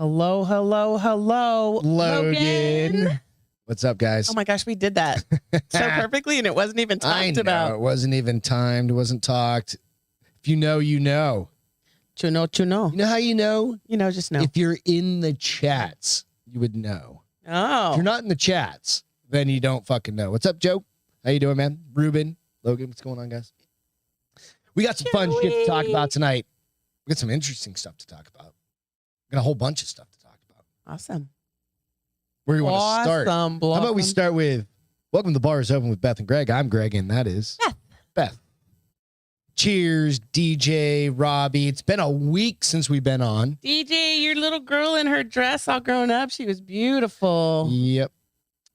Hello, hello, hello, Logan. What's up, guys? Oh my gosh, we did that so perfectly, and it wasn't even talked about. It wasn't even timed. It wasn't talked. If you know, you know. You know. You know how you know? You know, just know. If you're in the chats, you would know. Oh. If you're not in the chats, then you don't fucking know. What's up, Joe? How you doing, man? Ruben, Logan, what's going on, guys? We got some fun shit to talk about tonight. We got some interesting stuff to talk about. We got a whole bunch of stuff to talk about. Awesome. Where do you want to start? How about we start with welcome to the Bar is Open with Beth and Greg. I'm Greg, and that is Beth. Cheers, DJ, Robbie. It's been a week since we've been on. DJ, your little girl in her dress all grown up. She was beautiful. Yep.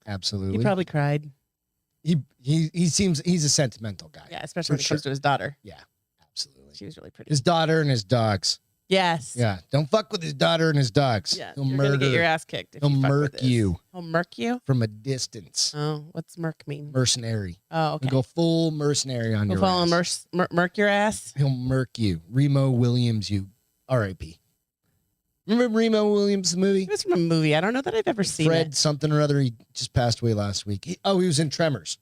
Absolutely. He probably cried. He seems he's a sentimental guy. Yeah, especially when it comes to his daughter. Yeah, absolutely. She was really pretty. His daughter and his dogs. Yes. Yeah. Don't fuck with his daughter and his dogs. Yeah. He'll You're murder. gonna get your ass kicked. If He'll you fuck murk with this. you. He'll murk you From a distance. Oh, what's murk mean? Mercenary. Oh, okay. He'll go full mercenary on He'll your fall ass. murk your ass. He'll murk you. Remo Williams, you R.I.P. Remember Remo Williams, the movie? It was from a movie. I don't know that I've ever seen Fred it. something or other. He just passed away last week. He was in Tremors.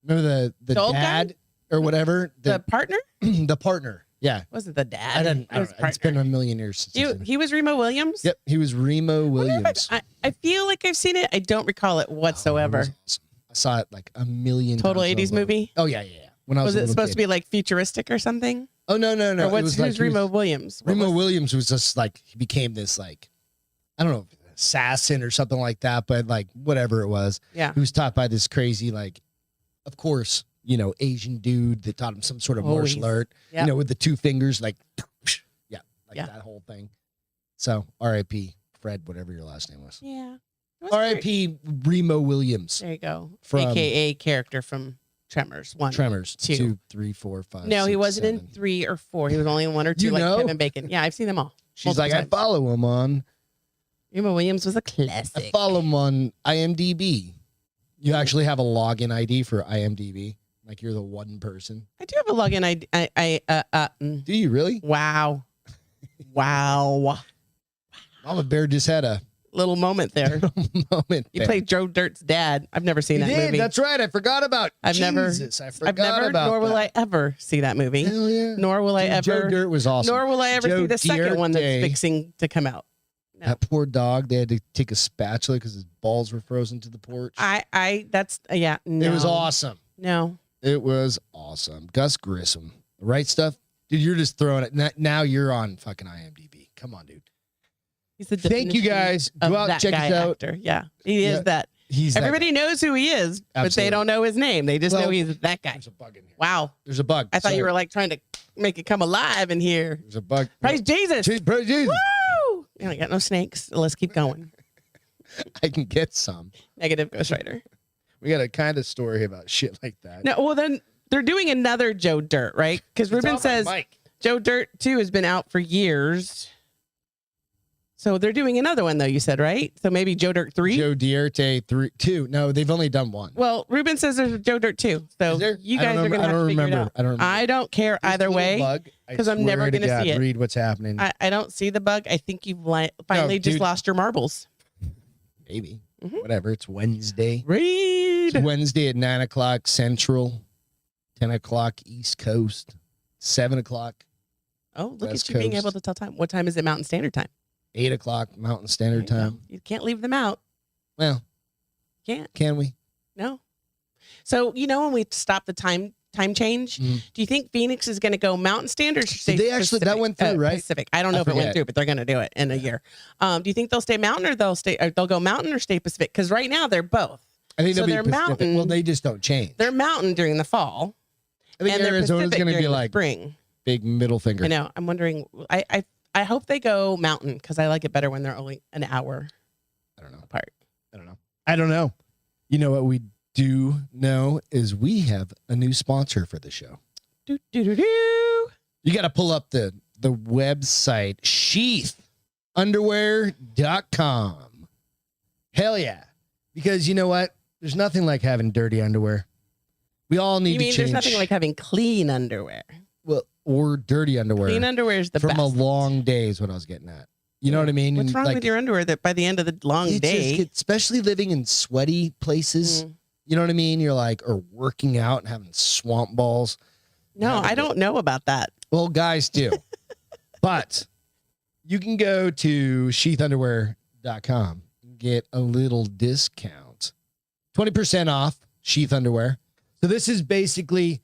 Remember the old dad guy? or whatever? The partner? The partner. Yeah. Wasn't the dad? I don't know. It's been a million years since He was Remo Williams? Yep, he was Remo Williams. I feel like I've seen it. I don't recall it whatsoever. Oh, it was awesome. I saw it like a million Total times 80s over. movie? Oh, yeah. When I was it supposed to be like futuristic or something? Oh, no. Or who's Remo Williams? Remo Williams was just like, he became this like, I don't know, assassin or something like that, but like whatever it was. Yeah. He was taught by this crazy, like, of course, Asian dude that taught him some sort of martial art, yep. With the two fingers, like that whole thing. So R.I.P. Fred, whatever your last name was. Yeah. R.I.P. Remo Williams. There you go. From AKA character from Tremors. 1. Tremors. 2. 2, 3, 4, 5. No, 6, he wasn't 7. in 3 or 4. He was only in 1 or 2, like Kevin Bacon. Yeah, I've seen them all. She's like, times. I follow him on. Remo Williams was a I classic. follow him on IMDb. You actually have a login ID for IMDb. Like you're the one person. I do have a login ID. Do you really? Wow. Wow. Mama Bear just had a Little moment there. moment. You played Joe Dirt's dad. I've never seen He that did. movie. That's right. I forgot about. I never, about nor will that. I ever see that movie. Hell yeah. Nor will I Dude, Joe ever. Dirt was awesome. Nor will I ever Joe see the second one that's Dirt. fixing to come out. No. That poor dog. They had to take a spatula because his balls were frozen to the porch. That's yeah. No. It was awesome. No. It was awesome. Gus Grissom, the right stuff, dude. You're just throwing it. Now you're on fucking IMDb. Come on, dude. He's the Thank you guys. Go out and check us out. Actor. Yeah, he is that. Everybody knows who he is, but they don't know his name. They just know he's that guy. There's a bug in here. Wow. There's a bug. I thought you were like trying to make it come alive in here. There's a bug. Praise Jesus. Praise Jesus. Woo! You ain't got no snakes. Let's keep going. I can get some. Negative ghostwriter. We got a kind of story about shit like that. No, well then they're doing another Joe Dirt, right? Because Ruben says Joe Dirt 2 has been out for years. So they're doing another one though, you said, right? So maybe Joe Dirt 3? Joe Dirt 2. No, they've only done 1. Well, Ruben says there's a Joe Dirt 2. So you guys are going to have to figure it out. I don't care either way because I'm never going to see it. Read what's happening. I don't see the bug. I think you've finally just lost your marbles. Maybe. Whatever. It's Wednesday. Read. It's Wednesday at 9 o'clock Central, 10 o'clock East Coast, 7 o'clock. Oh, look at you being able to tell time. What time is it Mountain Standard Time? 8 o'clock Mountain Standard Time. You can't leave them out. Well, can't. Can we? No. So, when we stop the time change, do you think Phoenix is going to go Mountain Standard? Or Did they actually, that went through, right? Pacific. I don't know if it went through, but they're going to do it in a year. Do you think they'll stay Mountain or they'll go Mountain or stay Pacific? Because right now they're both. I think they're Mountain. Well, they just don't change. They're Mountain during the fall. I think Arizona's going to be like spring. Big middle finger. I know. I'm wondering. I hope they go Mountain because I like it better when they're only an hour. I don't know. Apart. I don't know. You know what we do know is we have a new sponsor for the show. Do. You got to pull up the website sheathunderwear.com. Hell yeah. Because you know what? There's nothing like having dirty underwear. We all need to change. There's nothing like having clean underwear. Well, or dirty underwear. Clean underwear is the from best. a long day is what I was getting at. You know what I mean? What's And, wrong like, with your underwear that by the end of the long it day? just gets, especially living in sweaty places. You know what I mean? You're like, or working out and having swamp balls. No, I don't know about that. Well, guys do. But you can go to sheathunderwear.com and get a little discount. 20% off Sheath Underwear. So this is basically,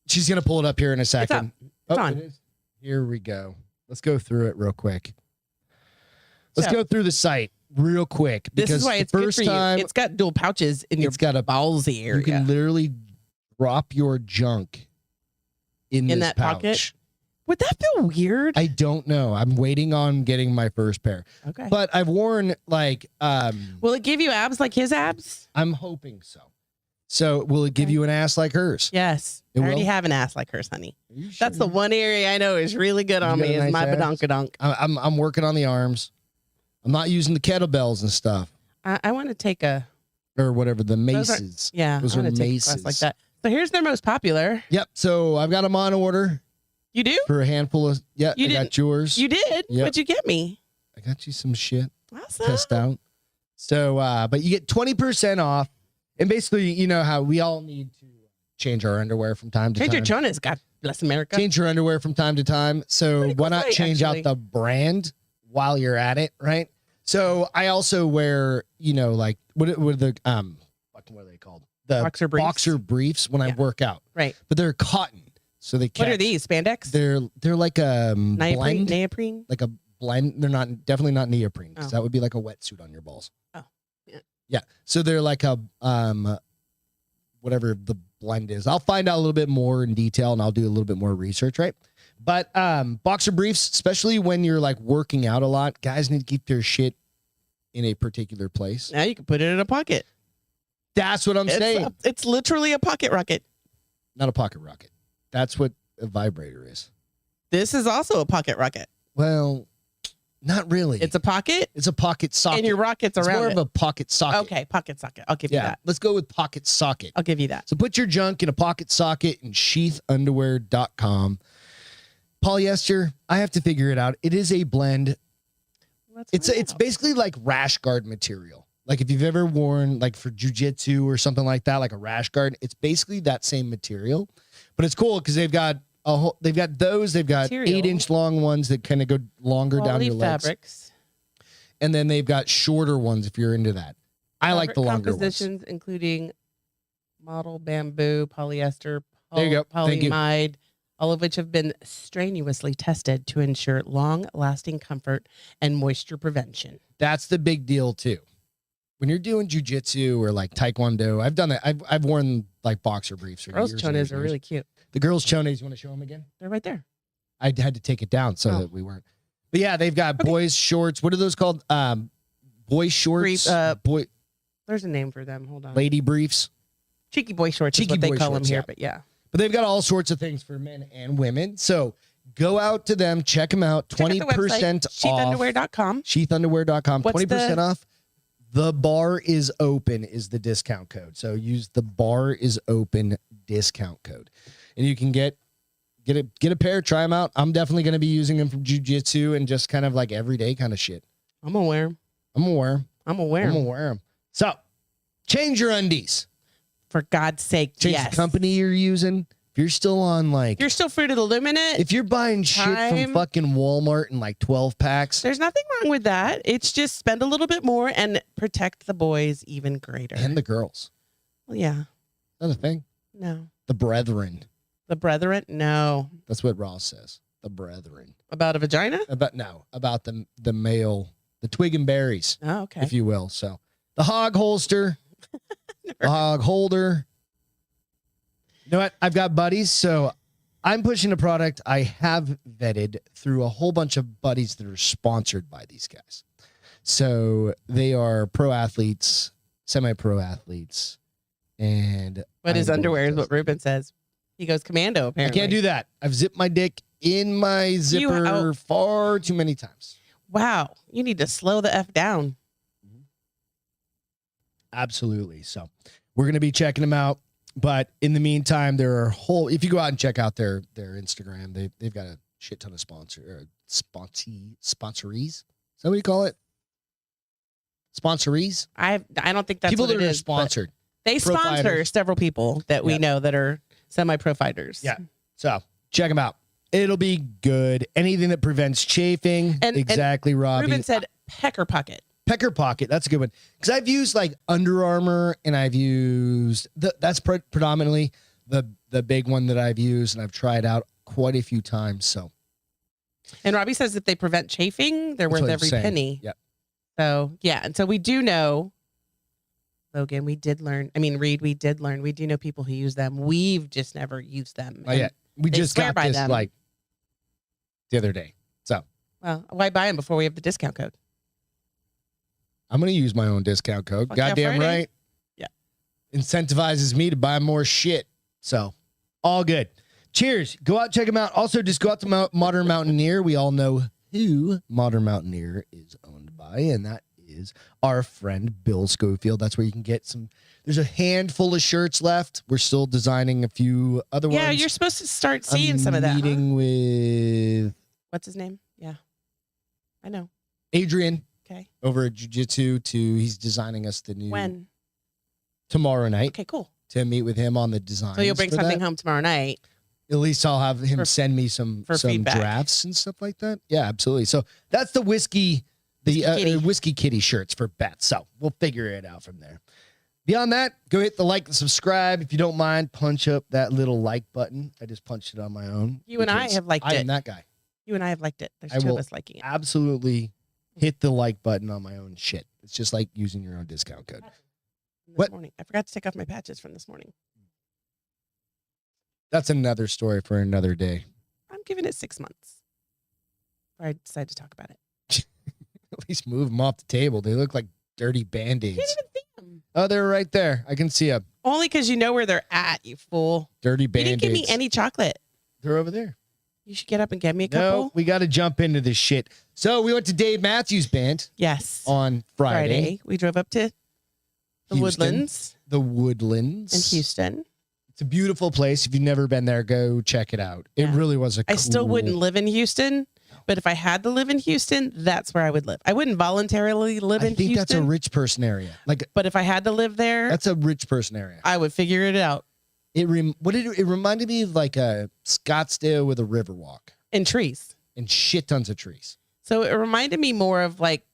she's going to pull it up here in a second. It's on. It is. Here we go. Let's go through it real quick. Let's go through the site real quick. This Because is why it's the good first for you. time It's got dual pouches in your it's got a ballsy area. you can literally drop your junk in this that pouch. pocket? Would that feel weird? I don't know. I'm waiting on getting my first pair. Okay. But I've worn like Will it give you abs like his abs? I'm hoping so. So will it give you an ass like hers? Yes. It I already will? have an ass like hers, honey. Are you That's the sure? one area I know is really good on got me a is nice my ass? badonkadonk. I'm working on the arms. I'm not using the kettlebells and stuff I want to take a or whatever the Those are- maces. yeah. Those I are wanna take a class maces. like that. So here's their most popular. Yep. So I've got them on order You do? for a handful of. Yeah, You I got yours. You did? Yep. What'd you get me? I got you some shit. Awesome. Test out. So, but you get 20% off. And basically, you know how we all need to change our underwear from time to Change time. your chonas. God bless America. Change your underwear from time to time. So Pretty cool why not site, change actually. out the brand while you're at it, right? So I also wear, you know, like what are the fucking what are they called? The Boxer briefs. when I Yeah. work out. Right. But they're cotton. So they catch. What are these? Spandex? They're like a blend. Neoprene? Like a blend. They're definitely not neoprene because Oh. that would be like a wetsuit on your balls. Oh, yeah. Yeah. So they're like a whatever the blend is. I'll find out a little bit more in detail and I'll do a little bit more research, right? But boxer briefs, especially when you're like working out a lot, guys need to keep their shit in a particular place. Now you can put it in a pocket. That's what I'm saying. It's literally a pocket rocket. Not a pocket rocket. That's what a vibrator is. This is also a pocket rocket. Well, not really. It's a pocket, It's a pocket socket. and your rocket's it's around more it. of a pocket socket. Okay, pocket socket. I'll give you Yeah. that. Let's go with pocket socket. I'll give you that. So put your junk in a pocket socket in sheathunderwear.com. Polyester, I have to figure it out. It is a blend. Let's It's find it's out. basically like rash guard material. Like if you've ever worn like for jujitsu or something like that, like a rash guard, it's basically that same material. But it's cool because they've got they've got 8-inch long ones that kind of go longer down Quality your legs. fabrics. And then they've got shorter ones if you're into that. I like the Fabric longer ones. compositions, including model bamboo, polyester, There you go. Thank you. polyamide, all of which have been strenuously tested to ensure long-lasting comfort and moisture prevention. That's the big deal too. When you're doing jujitsu or like taekwondo, I've done that. I've worn like boxer briefs. For Girls' years and chonas years are and years. really cute. The girls' chonas. You want to show them again? They're right there. I had to take it down so Oh. that we weren't. But yeah, they've got Okay. boys shorts. What are those called? Boy shorts. Brief, boy There's a name for them. Hold on. lady briefs. Cheeky boy shorts Cheeky is what they boy call shorts, them here, yeah. but yeah. But they've got all sorts of things for men and women. So go out to them, check them out. Check out the 20% website, off. sheathunderwear.com. Sheathunderwear.com. What's 20% off. The bar is open is the discount code. So use the bar is open discount code. And you can get a pair, try them out. I'm definitely going to be using them for jujitsu and just kind of like everyday kind of shit. I'm gonna wear 'em. I'm going to wear them. I'm gonna wear I'm 'em. going to wear them. So change your undies. For God's sake, Change yes. the company you're using. If you're still on like, You're still Fruit of the Loom in it. if you're buying shit from Time. fucking Walmart in like 12 packs, There's nothing wrong with that. It's just spend a little bit more and protect the boys even greater. and the girls. Well, yeah. Another thing. No. The brethren. The brethren? No. That's what Ross says. The brethren. About a vagina? About the male, the twig and berries, Oh, okay. if you will. So the hog holster, the hog holder. You know what? I've got buddies, so I'm pushing a product I have vetted through a whole bunch of buddies that are sponsored by these guys. So they are pro athletes, semi-pro athletes, and But his I'm underwear is going what to- Ruben says. He goes commando, I apparently. can't do that. I've zipped my dick in my zipper far too many times. Wow. You need to slow the F down. Absolutely. So we're going to be checking them out. But in the meantime, there are if you go out and check out their Instagram, they've got a shit ton of sponsorees. Is that what you call it? Sponsorees? I don't think that's people what that it are is, sponsored. They sponsor fighters. several people that we know that are semi-pro fighters. Yeah. So check them out. It'll be good. Anything that prevents chafing. Exactly, Robbie. Ruben said Pecker Pocket. Pecker Pocket. That's a good one. Because I've used like Under Armour, and I've used that's predominantly the big one that I've used, and I've tried out quite a few times. So, and Robbie says if they prevent chafing, they're worth every penny. Yep. So yeah, and so we do know, Logan, we did learn. I mean, Reed, we did learn. We do know people who use them. We've just never used them. Oh yeah, we just got this like the other day. So, well, why buy them before we have the discount code? I'm going to use my own discount code. Fuck Goddamn Friday. right. Yeah. Incentivizes me to buy more shit. So, all good. Cheers. Go out, check them out. Also, just go out to Modern Mountaineer. We all know who Modern Mountaineer is owned by, and that is our friend Bill Schofield. That's where you can get some. There's a handful of shirts left. We're still designing a few other ones. Yeah, you're supposed to start seeing some of that. Meeting with what's his name? Yeah, I know. Adrian. Okay. Over at Jiu-Jitsu he's designing us the new. When? Tomorrow night. Okay, cool. To meet with him on the design. So you'll bring something home tomorrow night. At least I'll have him send me some drafts and stuff like that. Yeah, absolutely. So that's the whiskey kitty shirts for Beth. So we'll figure it out from there. Beyond that, go hit the like and subscribe. If you don't mind, punch up that little like button. I just punched it on my own. You and I have liked it. I am that guy. You and I have liked it. There's two of us liking it. Absolutely hit the like button on my own shit. It's just like using your own discount code. This morning. I forgot to take off my patches from this morning. That's another story for another day. I'm giving it 6 months. Or I decide to talk about it. At least move them off the table. They look like dirty Band-Aids. Can't even see them. Oh, they're right there. I can see them. Only because you know where they're at, you fool. Dirty Band-Aids. You didn't give me any chocolate. They're over there. You should get up and get me a couple. No, we got to jump into this shit. So we went to Dave Matthews Band. Yes. On Friday. We drove up to the Woodlands. The Woodlands. In Houston. It's a beautiful place. If you've never been there, go check it out. It really was a cool... I still wouldn't live in Houston, but if I had to live in Houston, that's where I would live. I wouldn't voluntarily live in Houston. I think that's a rich person area. But if I had to live there... That's a rich person area. I would figure it out. It reminded me of like a Scottsdale with a river walk. And trees. And shit tons of trees. So it reminded me more of like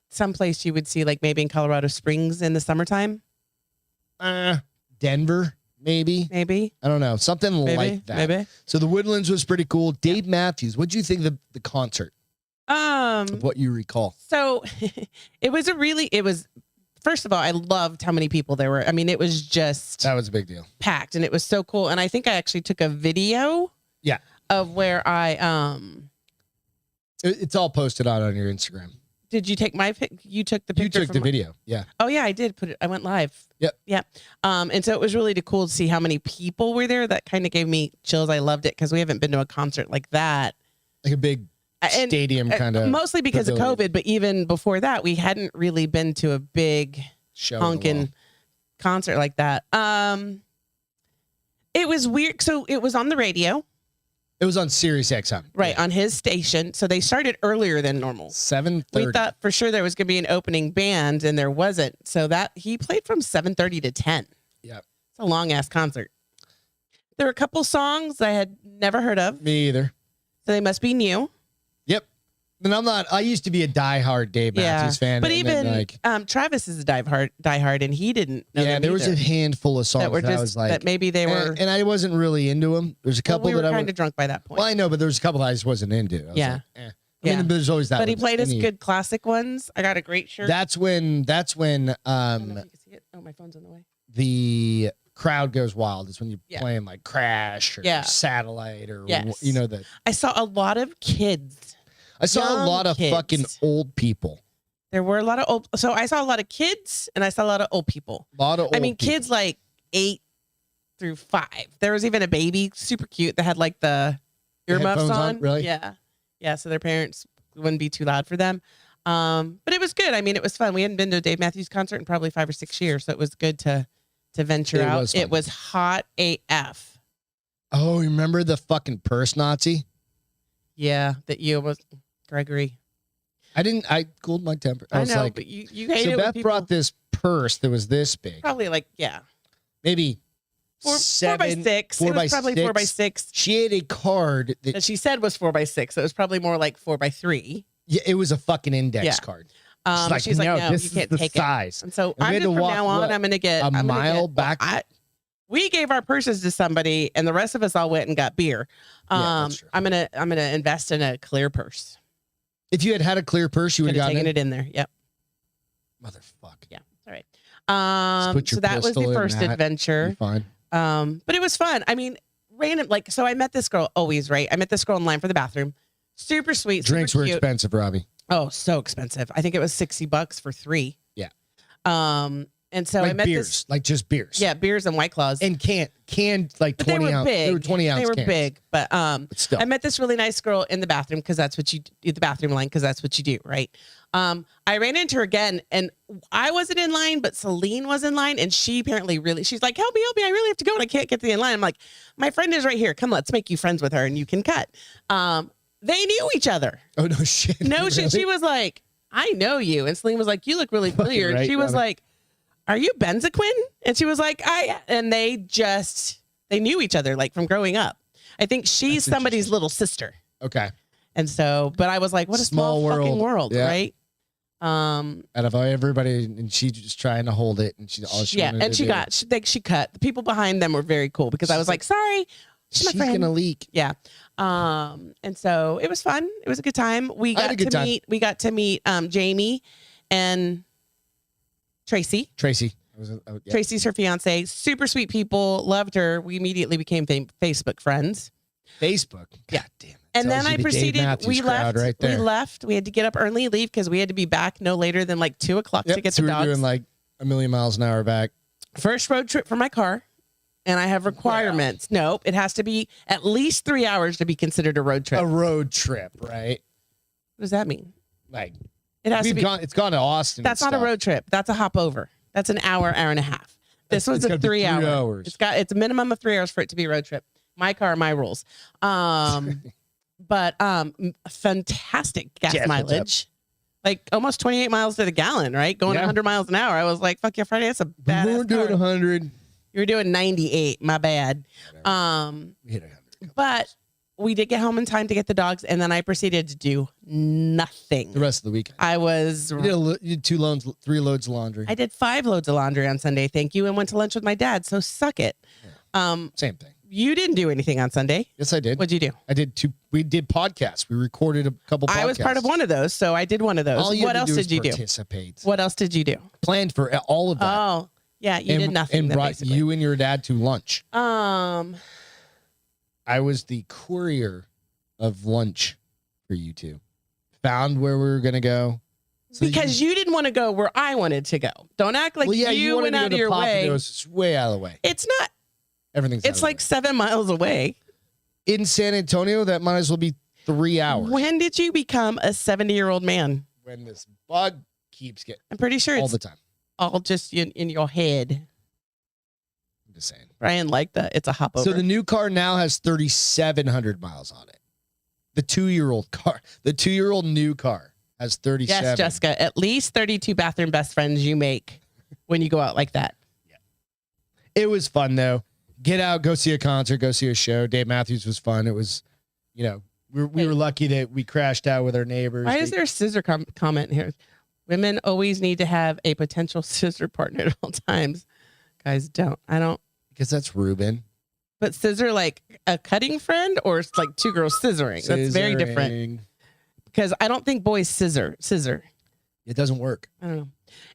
someplace you would see like maybe in Colorado Springs in the summertime. Denver, maybe. I don't know. Something like that. Maybe. So the Woodlands was pretty cool. Dave Matthews, what do you think of the concert? Of what you recall. So it was first of all, I loved how many people there were. I mean, it was just... That was a big deal. Packed, and it was so cool. And I think I actually took a video. Yeah. Of where I... It's all posted on your Instagram. Did you take my pic? You took the picture. You took the video. Yeah. Oh, yeah, I did put it. I went live. Yep. Yeah. And so it was really cool to see how many people were there. That kind of gave me chills. I loved it because we haven't been to a concert like that. Like a big... stadium kind of mostly because of COVID, but even before that, we hadn't really been to a big honking concert like that. It was weird. So it was on the radio. It was on Sirius XM. Right, on his station. So they started earlier than normal. 7:30. We thought for sure there was going to be an opening band, and there wasn't. So that he played from 7:30 to 10. Yeah. It's a long-ass concert. There were a couple songs I had never heard of. Me either. So they must be new. Yep. And I used to be a diehard Dave Matthews fan. But even Travis is a diehard, and he didn't know them there was either. a handful of songs that, I was like... that maybe they were... And I wasn't really into them. There's a couple we were kind of drunk by that point. Well, I know, but there's a couple that I just wasn't into. I was like, I mean, there's always that. But he played us good classic ones. I got a great shirt. That's when I don't know if you can see it. Oh, my phone's on the way. The crowd goes wild. It's when you're playing like Crash or Satellite or the... I saw a lot of kids. I saw a lot of fucking old people. There were a lot of old. So I saw a lot of kids and I saw a lot of old people. A lot of old people. Kids like 8 through 5. There was even a baby, super cute, that had like the earmuffs on. Really? Yeah. Yeah. So their parents wouldn't be too loud for them. But it was good. I mean, it was fun. We hadn't been to a Dave Matthews concert in probably 5 or 6 years. So it was good to venture out. It was hot AF. Oh, remember the fucking purse Nazi? Yeah, that you was Gregory. I cooled my temper. I was know, like, but you hate so it. Beth brought this purse that was this big. Probably like, yeah. Maybe 4 by 6. 4 It by was probably 6. 4 by 6. She had a card that she said was 4 by 6. So it was probably more like 4 by 3. Yeah, it was a fucking index card. She's like, no, this you can't is the take size. it. And so And we I'm had just to from walk, now on, what, I'm going to get a mile back. We gave our purses to somebody, and the rest of us all went and got beer. That's true. I'm gonna invest in a clear purse. If you had a clear purse, you would have taken it in there. Yep. Motherfucker. Yeah. All right. So that was the first adventure. Fine. But it was fun. I mean, random. Like, so I met this girl. Always right. I met this girl in line for the bathroom. Super sweet. Drinks super were cute. expensive, Robbie. Oh, so expensive. I think it was $60 for 3. Yeah. And so like I met beers, like just beers. Yeah, beers and White Claws. And canned like but 20 they were ounce. big. They were 20 ounce. They were cans. big, but still. I met this really nice girl in the bathroom because that's what you do, the bathroom line because that's what you do, right? I ran into her again, and I wasn't in line, but Celine was in line, and she apparently she's like, help me, I really have to go, and I can't get to the in line. I'm like, my friend is right here. Come, let's make you friends with her, and you can cut. They knew each other. Oh no shit. No really? shit. She was like, I know you, and Celine was like, you look really familiar. Right, and she was Robbie. like, are you Benzaquin? And she was like, and they knew each other like from growing up. I think she's somebody's little sister. Okay. And so, but I was like, what a small fucking world, yeah. right? Out of everybody, and she just trying to hold it, and she cut. The people behind them were very cool because I was like, sorry, she's my friend. Gonna leak. Yeah. And so it was fun. It was a good time. We got to meet Jamie and Tracy. Tracy's her fiance. Super sweet people. Loved her. We immediately became Facebook friends. Facebook. Yeah. God damn it. And then I proceeded. We left. Right there. We left. We had to get up early, leave because we had to be back no later than like 2 o'clock to get so the we're dogs. doing like a million miles an hour back. First road trip for my car. And I have requirements. Wow. Nope. It has to be at least 3 hours to be considered a road trip. A road trip, right? What does that mean? Like it has to be. It's gone to Austin. That's not a road trip. That's a hop over. That's an hour and a half. This was a 3 hour. It's a minimum of 3 hours for it to be a road trip. My car, my rules. But fantastic gas mileage. Like almost 28 miles to the gallon, right? Going 100 miles an hour. I was like, fuck yeah, Friday. That's a bad. We were doing 100. You were doing 98. My bad. We hit 100. But we did get home in time to get the dogs, and then I proceeded to do nothing. The rest of the weekend. You did 3 loads of laundry. I did 5 loads of laundry on Sunday, thank you, and went to lunch with my dad. So suck it. Yeah. Same thing. You didn't do anything on Sunday. Yes, I did. What'd you do? I did 2. We did podcasts. We recorded a couple podcasts. I was part of one of those, so I did one of those. What else did you do? Participate. What else did you do? Planned for all of that. Oh, yeah, you did nothing. And brought basically. you and your dad to lunch. I was the courier of lunch for you two. Found where we were going to go. So because you didn't want to go where I wanted to go. Don't act like you went out of your way. It's way out of the way. It's not. Everything's It's like 7 miles away. In San Antonio, that might as well be 3 hours. When did you become a 70-year-old man? When this bug keeps getting. I'm pretty sure all it's the time. All just in your head. I'm just saying. Brian liked that. It's a hop over. So the new car now has 3,700 miles on it. The 2-year-old car. The 2-year-old new car has 37. Yes, Jessica. At least 32 bathroom best friends you make when you go out like that. Yeah. It was fun, though. Get out, go see a concert, go see a show. Dave Matthews was fun. It was, we were lucky that we crashed out with our neighbors. Why is there a scissor comment here? Women always need to have a potential scissor partner at all times. Guys don't. I don't. Because that's Ruben. But scissor like a cutting friend or it's like 2 girls scissoring? That's very different. Because I don't think boys scissor. It doesn't work. I don't know.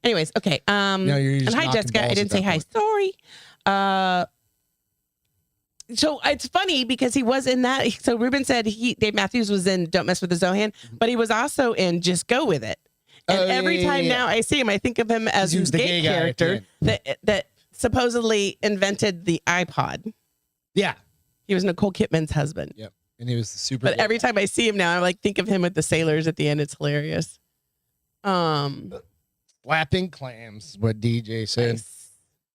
Anyways, okay. No, you're just and hi, Jessica. I didn't say hi. Sorry. So it's funny because he was in that. So Ruben said Dave Matthews was in Don't Mess with the Zohan, but he was also in Just Go With It. And every time now I see him, I think of him as the gay character that supposedly invented the iPod. Yeah. He was Nicole Kidman's husband. Yep. And he was the super. But every time I see him now, I like think of him with the sailors at the end. It's hilarious. Slapping clams, what DJ said. Nice.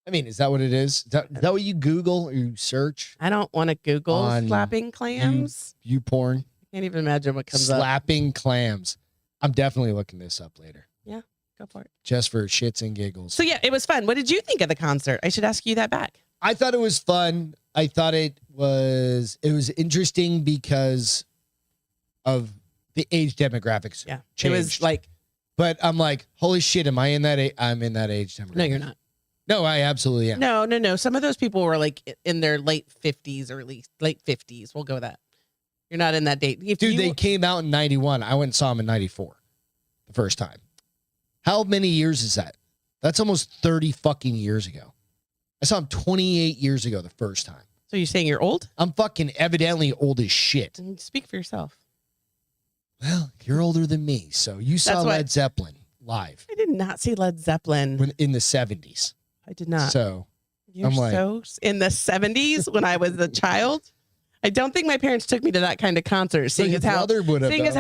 I mean, is that what it is? Is that what you Google or you search? I don't want to Google slapping clams. You porn. I Can't even imagine what comes up. Slapping clams. I'm definitely looking this up later. Yeah, go for it. Just for shits and giggles. So yeah, it was fun. What did you think of the concert? I should ask you that back. I thought it was fun. I thought it was interesting because of the age demographics. Yeah, changed. it was like, but I'm like, holy shit, am I in that? I'm in that age demographic. no, you're not. No, I absolutely am. No. Some of those people were like in their late 50s or late 50s. We'll go with that. You're not in that date. Dude, they came out in 91. I went and saw them in 94 the first time. How many years is that? That's almost 30 fucking years ago. I saw him 28 years ago the first time. So you're saying you're old? I'm fucking evidently old as shit. Speak for yourself. Well, you're older than me, so you saw Led Zeppelin live. I did not see Led Zeppelin in the 70s. I did not. So you're so in the 70s when I was a child. I don't think my parents took me to that kind of concert. Seeing as how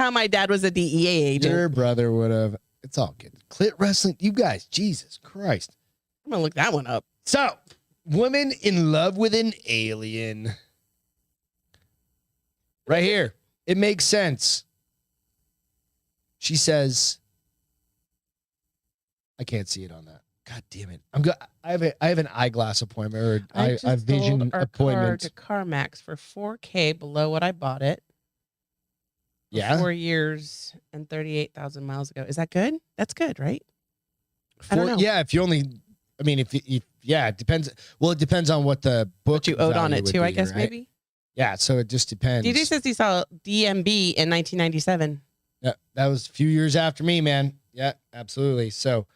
my dad was a DEA agent. Your brother would have. It's all good. Clit wrestling. You guys, Jesus Christ. I'm gonna look that one up. So, woman in love with an alien. Right here. It makes sense. She says, I can't see it on that. God damn it. I have an eyeglass appointment or a vision appointment. To CarMax for $4K below what I bought it. Yeah. 4 years and 38,000 miles ago. Is that good? That's good, right? I don't know. Yeah, if you only, I mean, if yeah, it depends. Well, it depends on what the book what you owed on it too, I guess, right? Maybe. Yeah, so it just depends. DJ says he saw DMB in 1997. Yeah, that was a few years after me, man. Yeah, absolutely. So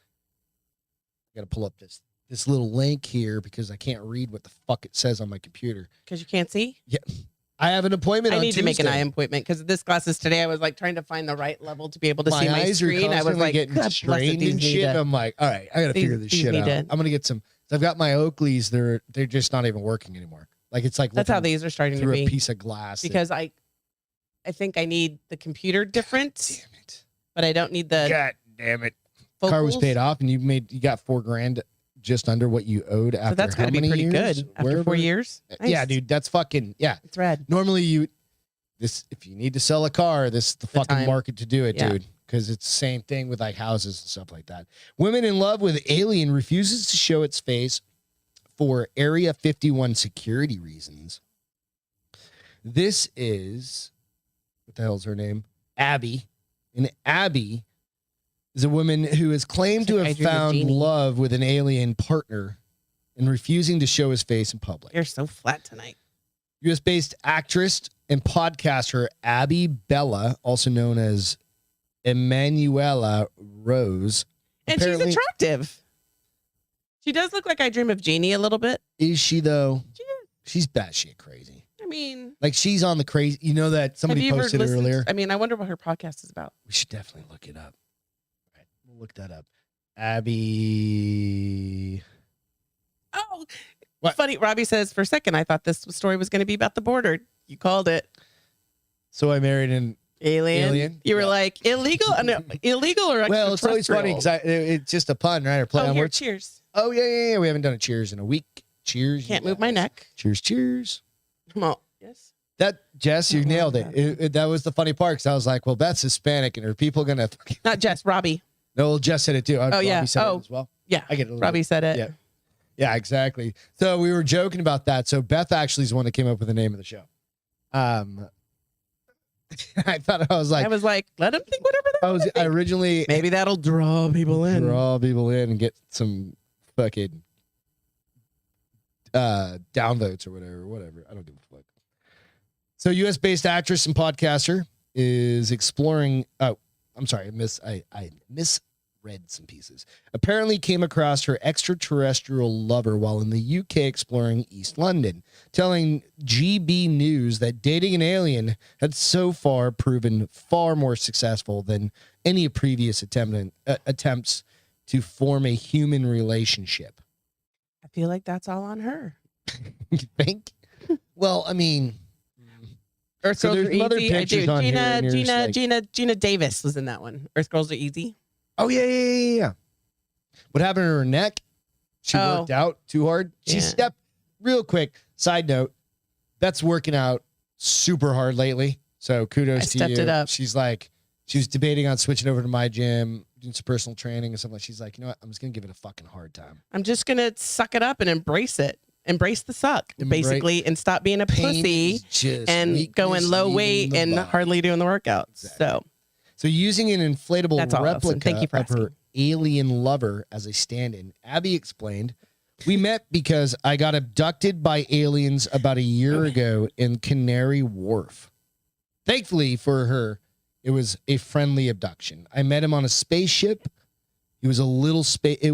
I got to pull up this little link here because I can't read what the fuck it says on my computer. Because you can't see? Yeah. I have an appointment on Tuesday. I need to make an eye appointment because this glasses today, I was like trying to find the right level to be able to see my screen. I was like, getting strained and shit. I'm like, all right, I got to figure this shit out. I'm going to get some. I've got my Oakleys. They're just not even working anymore. Like it's like that's how these are starting to be. Through a piece of glass. Because I think I need the computer different. God damn it. But I don't need the. God damn it. Car was paid off and you got $4,000 just under what you owed after. So that's going to be pretty good after 4 years. Nice. Yeah, dude, that's fucking It's rad. Normally if you need to sell a car, this is the fucking market to do it, dude. Because it's the same thing with like houses and stuff like that. Women in love with alien refuses to show its face for Area 51 security reasons. This is what the hell's her name? Abby. And Abby is a woman who has claimed to have found love with an alien partner and refusing to show his face in public. You're so flat tonight. U.S.-based actress and podcaster Abby Bella, also known as Emanuela Rose. And she's attractive. She does look like I Dream of Jeannie a little bit. Is she, though? She's batshit crazy. I mean, like she's on the crazy. You know that somebody posted it earlier. I mean, I wonder what her podcast is about. We should definitely look it up. All right, we'll look that up. Abby. Oh, what? Funny. Robbie says, for a second, I thought this story was going to be about the border. You called it. So I married an alien. You were like illegal, illegal or well, it's always funny because it's just a pun, right? Or play on words. Cheers. Oh yeah. We haven't done a cheers in a week. Cheers. Can't move my neck. Cheers. Come on. Yes. Jess, you nailed it. That was the funny part because I was like, well, Beth's Hispanic and are people going to. Not Jess, Robbie. No, Jess said it too. Robbie said it as well. Yeah. I get it. Robbie said it. Yeah, exactly. So we were joking about that. So Beth actually is the one that came up with the name of the show. I was like, let them think whatever I originally. Maybe that'll draw people in. And get some fucking downvotes or whatever. I don't give a fuck. So U.S.-based actress and podcaster is exploring. Oh, I'm sorry. I misread some pieces. Apparently came across her extraterrestrial lover while in the UK exploring East London, telling GB News that dating an alien had so far proven far more successful than any previous attempts to form a human relationship. I feel like that's all on her. You think? Well, I mean, Earth Girls are easy. I do. Gina Davis was in that one. Earth Girls are easy. Oh yeah. What happened to her neck? She worked out too hard. She stepped real quick. Side note, Beth's working out super hard lately. So kudos I to stepped you. it up. She's like, she was debating on switching over to my gym, doing some personal training and something. Like, she's like, you know what? I'm just gonna give it a fucking hard time. I'm just gonna suck it up and embrace it. Embrace the suck, Embrace- basically, and stop being a Pain pussy is just and weakness going low leaving weight the and body. hardly doing the workouts. Exactly. So using an inflatable That's all, Allison. replica Thank you for of her asking. alien lover as a stand-in, Abby explained, "We met because I got abducted by aliens about a year ago in Canary Wharf. Thankfully for her, it was a friendly abduction. I met him on a spaceship. He was a little space. He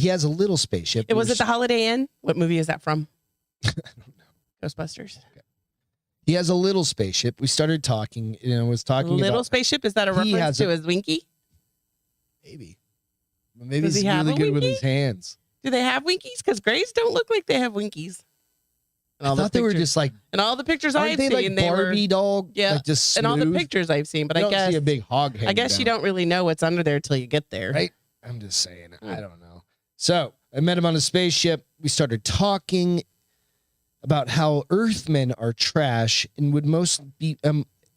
has a little spaceship. It was at the Holiday Inn. What movie is that from? I don't know. Ghostbusters. He has a little spaceship. We started talking, was talking Little about spaceship. Is that a He reference has to his Winky? maybe. Maybe Does he's he have really a good with Winky? his hands. Do they have Winkies? Because Grays don't look like they have Winkies. I thought they were pictures- just like, and all the pictures aren't I've they seen, like they were Barbie doll? Yeah, Like just and all the smooth? pictures I've seen. But You I don't guess see a big hog hanging you down, don't really know what's under there till you get there. right? I'm just saying. I don't know. So I met him on a spaceship. We started talking about how Earthmen are trash and would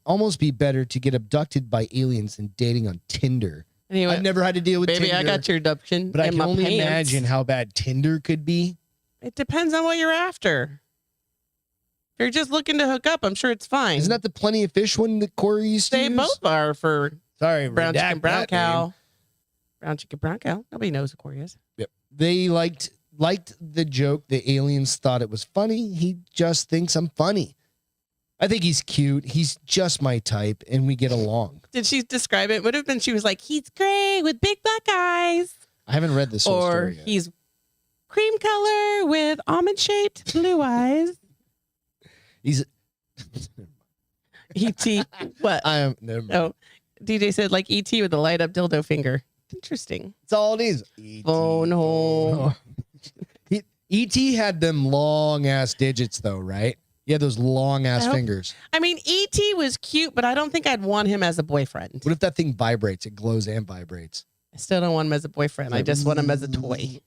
almost be better to get abducted by aliens than dating on Tinder. Anyway, I've never had to deal with baby, Tinder. I got your abduction. but I in can my only pants. imagine how bad Tinder could be. It depends on what you're after. If you're just looking to hook up, I'm sure it's fine. Isn't that the Plenty of Fish one that Corey used to they use? both are for Sorry, brown redact chicken, brown that cow. name. Brown chicken, brown cow. Nobody knows who Corey is. Yep. They liked the joke. The aliens thought it was funny. He just thinks I'm funny. I think he's cute. He's just my type, and we get along. Did she describe it? Would have been she was like, he's gray with big black eyes. I haven't read this whole Or story yet. he's cream color with almond shaped blue eyes. He's. E.T. What? I am. Never mind. Oh, DJ said like E.T. with the light up dildo finger. Interesting. It's all it is. E.T. Phone home. E.T. had them long ass digits, though, right? He had those long ass I hope- fingers. I mean, E.T. was cute, but I don't think I'd want him as a boyfriend. What if that thing vibrates? It glows and vibrates. I still don't want him as a boyfriend. I just want him as a toy.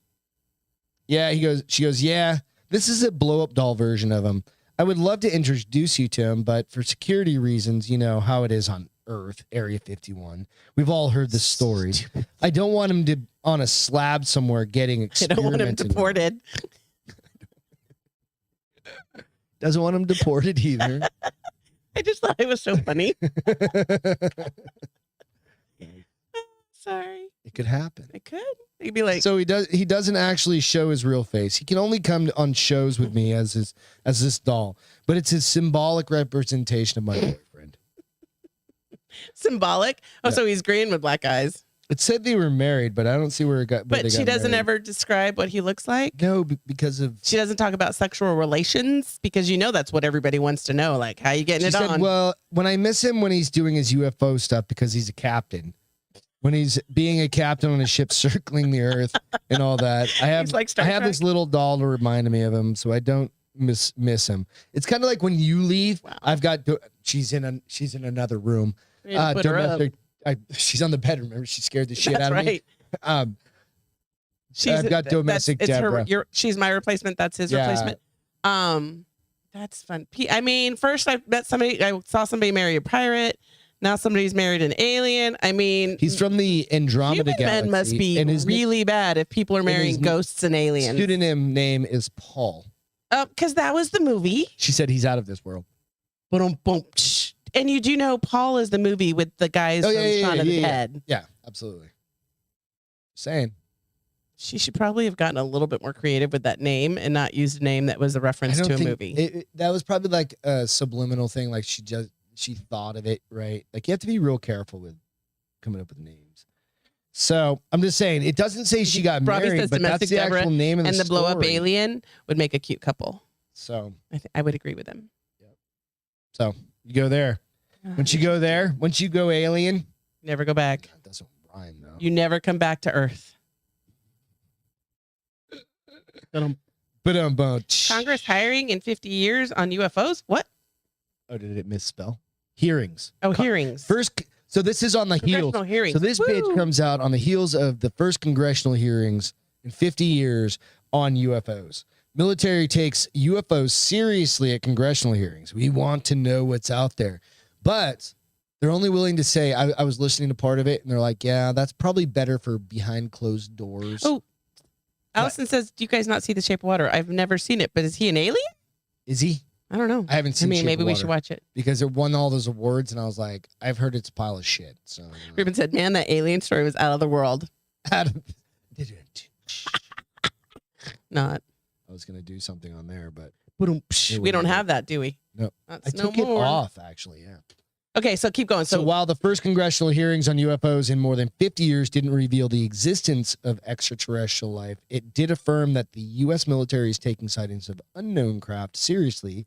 Yeah, she goes, yeah, this is a blow up doll version of him. I would love to introduce you to him, but for security reasons, you know how it is on Earth, Area 51. We've all heard the story. I don't want him to on a slab somewhere getting I experimented. don't want him deported. Doesn't want him deported either. I just thought it was so funny. Sorry. It could happen. It could. He'd be like, So he doesn't actually show his real face. He can only come on shows with me as this doll, but it's his symbolic representation of my boyfriend. symbolic. Oh, Yeah. so he's green with black eyes. It said they were married, but I don't see where it got. where But they she got doesn't married. ever describe what he looks like. No, because of She doesn't talk about sexual relations because you know that's what everybody wants to know. Like, how you getting she it said, on? well, when I miss him when he's doing his UFO stuff because he's a captain. When he's being a captain on a ship circling the earth and all that, I have He's like Star I have Trek. this little doll to remind me of him, so I don't miss him. It's kind of like when you leave. Wow. I've got she's in another room. We had to put her up. Domestic. She's on the bed. Remember, she scared the shit That's out of right. me. I've got domestic It's Deborah. she's my replacement. That's his Yeah. replacement. That's fun. I mean, first I met somebody. I saw somebody marry a pirate. Now somebody's married an alien. I mean, He's from the Andromeda human Galaxy. men must be and his really bad if people are marrying his ghosts and aliens. pseudonym name is Paul. Because that was the movie. She said he's out of this world. Boom, boom, tsh. And you do know Paul is the movie with the guys from Shaun of the Dead. Yeah, absolutely. Saying. She should probably have gotten a little bit more creative with that name and not used a name that was a reference to a movie. That was probably like a subliminal thing. Like she thought of it, right? Like you have to be real careful with coming up with names. So I'm just saying, it doesn't say she got Robbie married, says but that's Domestic the actual Deborah name of and the blow up story. alien would make a cute couple. So I would agree with them. you go there. Once you go alien, Never go back. that doesn't rhyme though. You never come back to Earth. Congress hiring in 50 years on UFOs? What? Oh, did it misspell? Hearings. Oh, hearings. First, so this is on the heels. Congressional hearings. So this Woo! bitch comes out on the heels of the first congressional hearings in 50 years on UFOs. Military takes UFOs seriously at congressional hearings. We want to know what's out there. But they're only willing to say, I was listening to part of it, and they're like, yeah, that's probably better for behind closed doors. Oh, Allison says, do you guys not see The Shape of Water? I've never seen it, but is he an alien? Is he? I don't know. I haven't seen Shape maybe of we Water should watch it. because it won all those awards, and I was like, I've heard it's a pile of shit. So Ruben said, man, that alien story was out of the world. Not. I was going to do something on there, but We don't have that, do we? No. That's I took it off, actually, yeah. Okay, so keep going. So while the first congressional hearings on UFOs in more than 50 years didn't reveal the existence of extraterrestrial life, it did affirm that the U.S. military is taking sightings of unknown craft seriously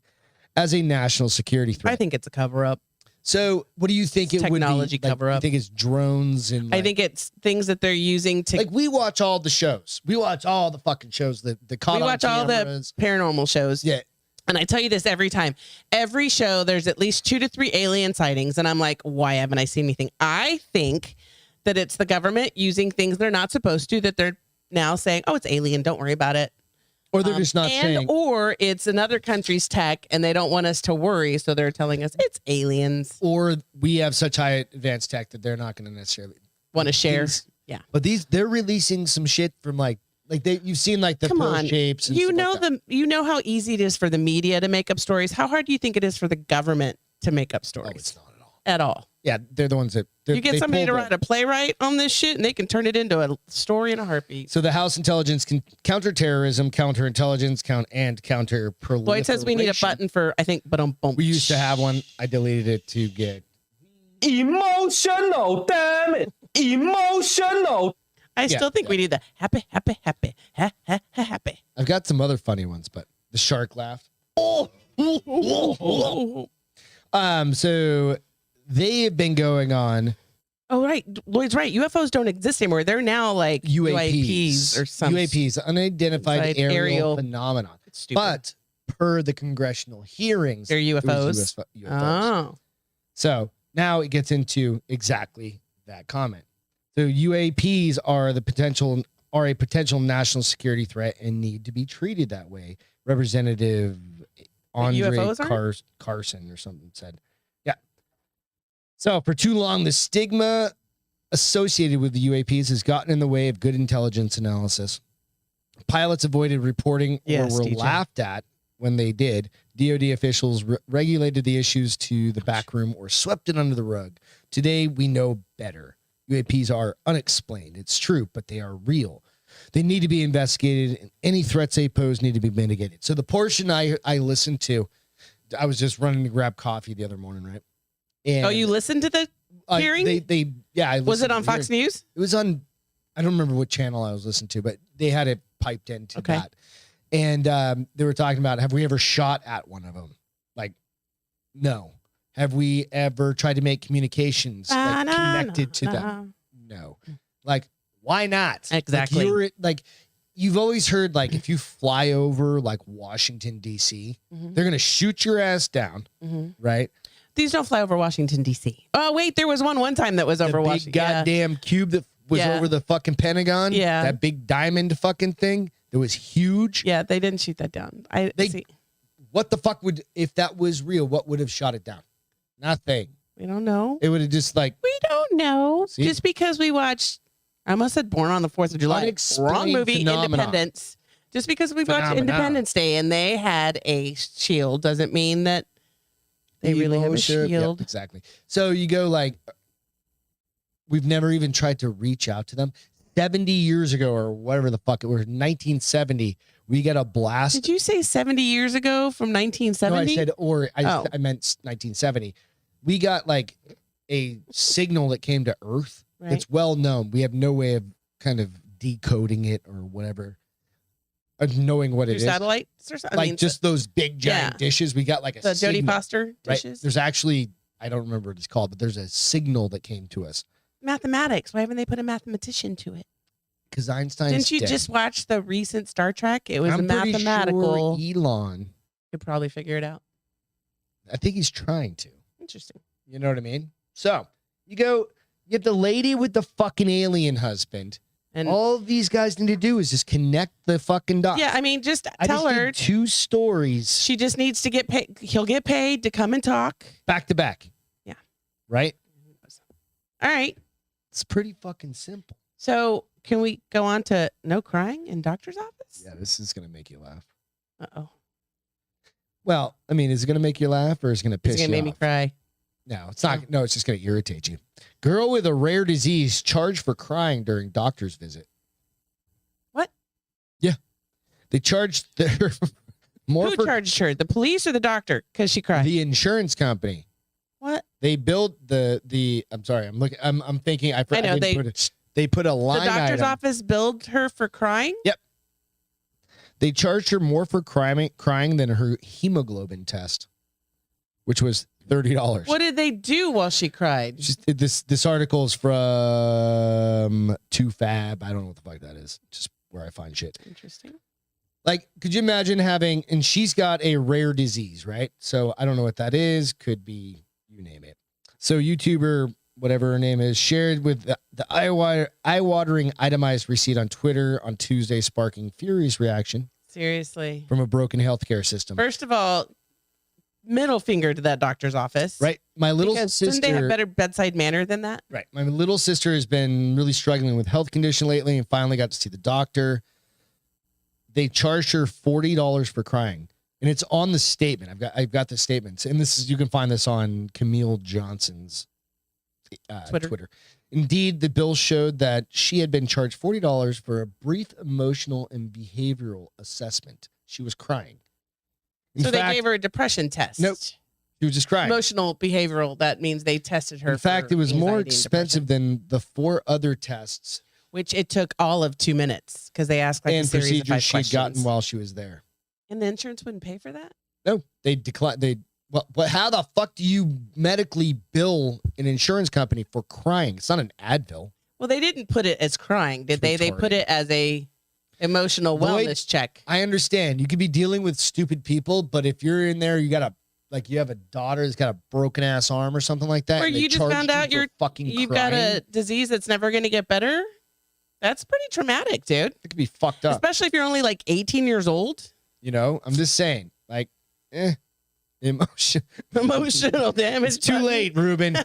as a national security threat. I think it's a cover-up. So what do you think it would be? Technology cover-up. I think it's drones and I think it's things that they're using to... like we watch all the shows. We watch all the fucking shows. The caught We watch on all the cameras. paranormal shows. Yeah. And I tell you this every time. Every show, there's at least 2 to 3 alien sightings. And I'm like, why haven't I seen anything? I think that it's the government using things they're not supposed to, that they're now saying, oh, it's alien. Don't worry about it. Or they're just not saying. Or it's another country's tech and they don't want us to worry. So they're telling us it's aliens. Or we have such high advanced tech that they're not going to necessarily Want to share. Yeah. But they're releasing some shit from like you've seen like the pearl shapes. And you stuff know like that. you know how easy it is for the media to make up stories. How hard do you think it is for the government to make up stories? Oh, it's not at all. At all. Yeah, they're the ones that You get somebody to write a playwright on this shit, and they can turn it into a story in a heartbeat. So the House Intelligence can counterterrorism, counterintelligence, and counter proliferation. Lloyd says we need a button for, I think, We used to have one. I deleted it to get emotional. Damn it, emotional. I still think we need the happy. I've got some other funny ones, but the shark laugh. So they have been going on. Oh, right. Lloyd's right. UFOs don't exist anymore. They're now like UAPs or something. UAPs, unidentified aerial phenomenon. But per the congressional hearings, they're UFOs. UFOs. Oh. So now it gets into exactly that comment. So UAPs are a potential national security threat and need to be treated that way. Representative Andre Carson or something said. Yeah. So for too long, the stigma associated with the UAPs has gotten in the way of good intelligence analysis. Pilots avoided reporting or were laughed at when they did. DoD officials regulated the issues to the back room or swept it under the rug. Today, we know better. UAPs are unexplained. It's true, but they are real. They need to be investigated, and any threats they pose need to be mitigated. So the portion I listened to, I was just running to grab coffee the other morning, right? And you listened to the hearing? I was it on Fox News? It was on, I don't remember what channel I was listening to, but they had it piped into that. And they were talking about, have we ever shot at one of them? Like, no. Have we ever tried to make communications connected to them? No. Like, why not? Exactly. Like, you've always heard, like, if you fly over, like, Washington, D.C., they're going to shoot your ass down, right? These don't fly over Washington, D.C. Oh, wait, there was one time that was over Washington. The goddamn cube that was over the fucking Pentagon. Yeah. That big diamond fucking thing that was huge. Yeah, they didn't shoot that down. What the fuck if that was real, what would have shot it down? Nothing. We don't know. It would have just like... We don't know. See? Just because we watched... I almost said Born on the 4th of July. Wrong movie. Phenomenon. Independence. Just because we watched Independence Day and they had a shield doesn't mean that they really have a shield. Yep, exactly. So you go like... We've never even tried to reach out to them. 70 years ago or whatever the fuck it was, 1970, we got a blast. Did you say 70 years ago from 1970? No, I said, I meant 1970. We got like a signal that came to Earth. Right. It's well known. We have no way of kind of decoding it or whatever, of knowing what it is. Satellite? Just those big giant dishes. We got like the Jodie Foster dishes. Right? There's actually, I don't remember what it's called, but there's a signal that came to us. Mathematics. Why haven't they put a mathematician to it? Because Einstein's Didn't you just watch the recent Star Trek? It was a mathematical. Sure Elon could probably figure it out. I think he's trying to. Interesting. You know what I mean? So you get the lady with the fucking alien husband. And all these guys need to do is just connect the fucking dots. Yeah, I mean, just tell her 2 stories. She just needs to get paid. He'll get paid to come and talk back to back. Yeah. right? All right. It's pretty fucking simple. So can we go on to no crying in doctor's office? Yeah, this is gonna make you laugh. Uh-oh. Well, I mean, is it gonna make you laugh or is it gonna piss It's going to you make off? me cry. No, it's not. No, it's just gonna irritate you. Girl with a rare disease charged for crying during doctor's visit. What? Yeah, they charged their more Who for charged her? The police or the doctor? Because she cried. the insurance company. What? They billed the. I'm sorry. I'm looking. I'm thinking. I know, they put a line. The doctor's item. office billed her for crying? Yep. They charged her more for crying than her hemoglobin test, which was $30. What did they do while she cried? This article is from 2Fab. I don't know what the fuck that is. Just where I find shit. Interesting. Like, could you imagine having? And she's got a rare disease, right? So I don't know what that is. Could be you name it. So YouTuber, whatever her name is, shared with the eye-watering itemized receipt on Twitter on Tuesday, sparking furious reaction Seriously. from a broken healthcare system. First of all, middle finger to that doctor's office. Right, my little Because sister. shouldn't they have better bedside manner than that? Right, my little sister has been really struggling with health condition lately, and finally got to see the doctor. They charged her $40 for crying. And it's on the statement. I've got the statements. And this is, you can find this on Camille Johnson's Twitter. Indeed, the bill showed that she had been charged $40 for a brief emotional and behavioral assessment. She was crying. So they gave her a depression test. Nope. She was just crying. Emotional behavioral, that means they tested her. In fact, it was more expensive than the 4 other tests which it took all of 2 minutes because they asked like a and series of 5 procedures she had gotten questions. while she was there. And the insurance wouldn't pay for that? No, they declined. But how the fuck do you medically bill an insurance company for crying? It's not an Advil. Well, they didn't put it as crying, did It's they? They put retarded. it as a emotional Lloyd, wellness check. I understand. You could be dealing with stupid people, but if you're in there, you got you have a daughter that's got a broken ass arm or something like that. Or and they you just charge found you out for fucking you've crying, got a disease that's never going to get better. That's pretty traumatic, dude. It could be fucked up. Especially if you're only like 18 years old. You know, I'm just saying, emotion. Emotional damage. It's too late, Ruben.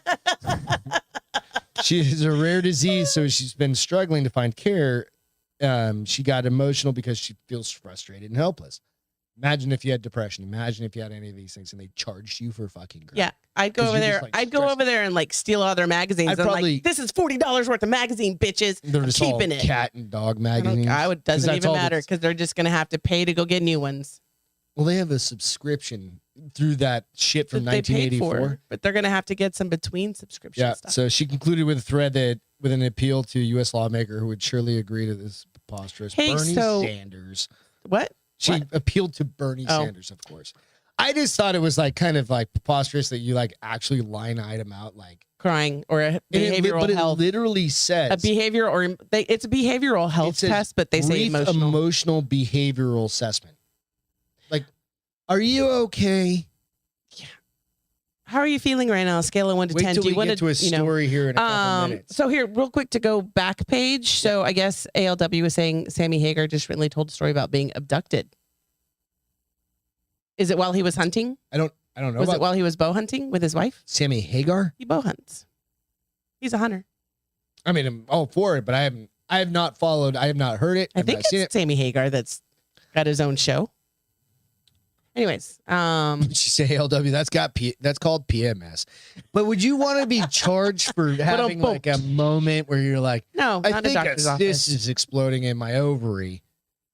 She has a rare disease, so she's been struggling to find care. She got emotional because she feels frustrated and helpless. Imagine if you had depression. Imagine if you had any of these things and they charged you for fucking crying. Yeah, I'd go 'Cause over you're there. just, like, I'd go stressed. over there and like steal all their magazines. I'd And probably- like, this is $40 worth of magazine, bitches. They're I'm just all keeping it. cat and dog I magazines. don't, doesn't that's even all matter that's- because they're just gonna have to pay to go get new ones Well, they have a subscription through that shit from that they paid 1984. for. But they're gonna have to get some between subscription Yeah. stuff. So she concluded with a thread that with an appeal to a U.S. lawmaker who would surely agree to this preposterous Hey, Bernie so- Sanders. What? She What? appealed to Bernie Oh. Sanders, of course. I just thought it was kind of preposterous that you actually line item out Crying or a and behavioral but health. it literally says A behavior or it's a behavioral health says test, but they say brief emotional. behavioral assessment. Are you okay? How are you feeling right now? On a scale of 1 to Wait 10. till Do you we want get to a you know, story here in a couple minutes. So here, real quick to go back page. So I guess ALW was saying Sammy Hagar just recently told a story about being abducted. Is it while he was hunting? I don't know Was about it while he was bow hunting with his wife? Sammy Hagar. He bow hunts. He's a hunter. I mean, I'm all for it, but I have not followed. I have not heard it. I I've think not seen it's Sammy Hagar that's got his own show. Anyways, it. She say ALW. That's called PMS. But would you want to be charged for having a moment where you're like, no, I not a think doctor's a office. cyst is exploding in my ovary,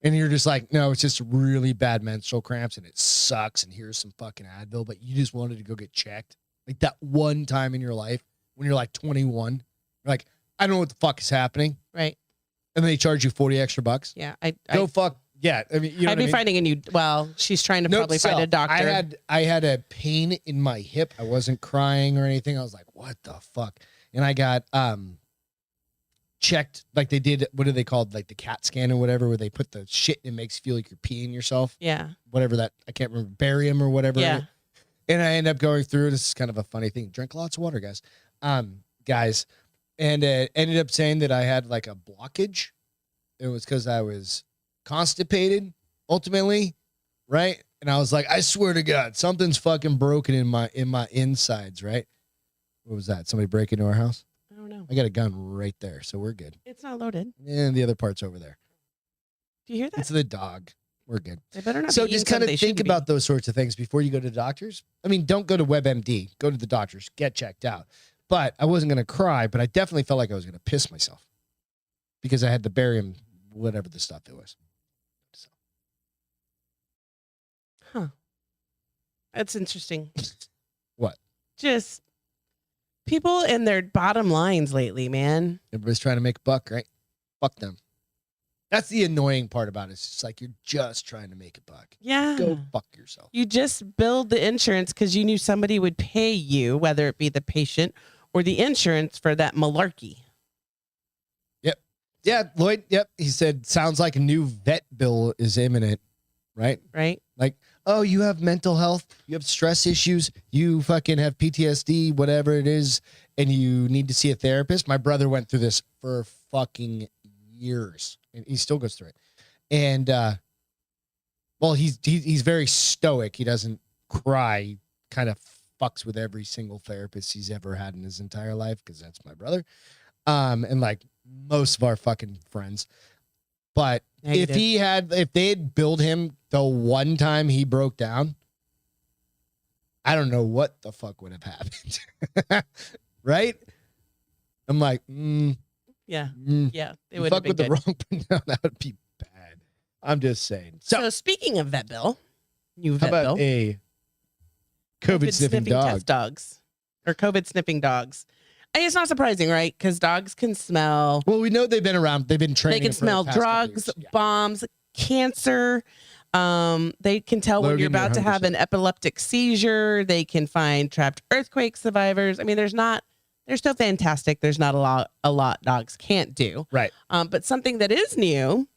and you're just like, no, it's just really bad menstrual cramps, and it sucks. And here's some fucking Advil, but you just wanted to go get checked, like that one time in your life when you're 21. You're like, I don't know what the fuck is happening, Right. and then they charge you $40 extra. Yeah. Go fuck. Yeah, I mean, you know I'd what be I mean? fighting a new. Well, she's trying to Note probably find a self, doctor. I had a pain in my hip. I wasn't crying or anything. I was like, what the fuck? And I got checked like they did. What are they called? Like the CAT scan or whatever, where they put the shit and it makes you feel like you're peeing yourself. Yeah. Whatever that, I can't remember, barium or whatever. Yeah. And I end up going through. This is kind of a funny thing. Drink lots of water, guys. And it ended up saying that I had like a blockage. It was because I was constipated ultimately, right? And I was like, I swear to God, something's fucking broken in my insides, right? What was that? Somebody break into our house? I don't know. I got a gun right there, so we're good. It's not loaded. And the other part's over there. Do you hear that? It's the dog. We're good. They better not. So be just eating kind of something they think shouldn't be. about those sorts of things before you go to the doctors. I mean, don't go to WebMD. Go to the doctors. Get checked out. But I wasn't going to cry, but I definitely felt like I was going to piss myself because I had the barium, whatever the stuff it was. So. Huh. That's interesting. What? Just people and their bottom lines lately, man. Everybody's trying to make a buck, right? Fuck them. That's the annoying part about it. It's just like you're just trying to make a buck. Yeah. Go fuck yourself. You just billed the insurance because you knew somebody would pay you, whether it be the patient or the insurance, for that malarkey. Yep. Yeah, Lloyd. Yep. He said, sounds like a new vet bill is imminent, right? Right? Like, oh, you have mental health, you have stress issues, you fucking have PTSD, whatever it is, and you need to see a therapist. My brother went through this for fucking years, and he still goes through it. And well, he's very stoic. He doesn't cry. He kind of fucks with every single therapist he's ever had in his entire life, because that's my brother. And like most of our fucking friends. But Negative. if they had billed him the one time he broke down, I don't know what the fuck would have happened. Right? I'm like, Yeah. mm, Yeah. It you would fuck have been with good. the wrong, no, that would be bad. I'm just saying. So speaking of vet bill, new How vet about bill. a COVID sniffing dog? test dogs or COVID sniffing dogs. And it's not surprising, right? Because dogs can smell. Well, we know they've been around. They've been They training. can for the smell past couple drugs, years. Yeah. bombs, cancer. They can tell when Logan, you're about to you're have an epileptic seizure. They can find trapped earthquake survivors. I mean, they're still fantastic. There's not a lot dogs can't do. Right. But something that is new.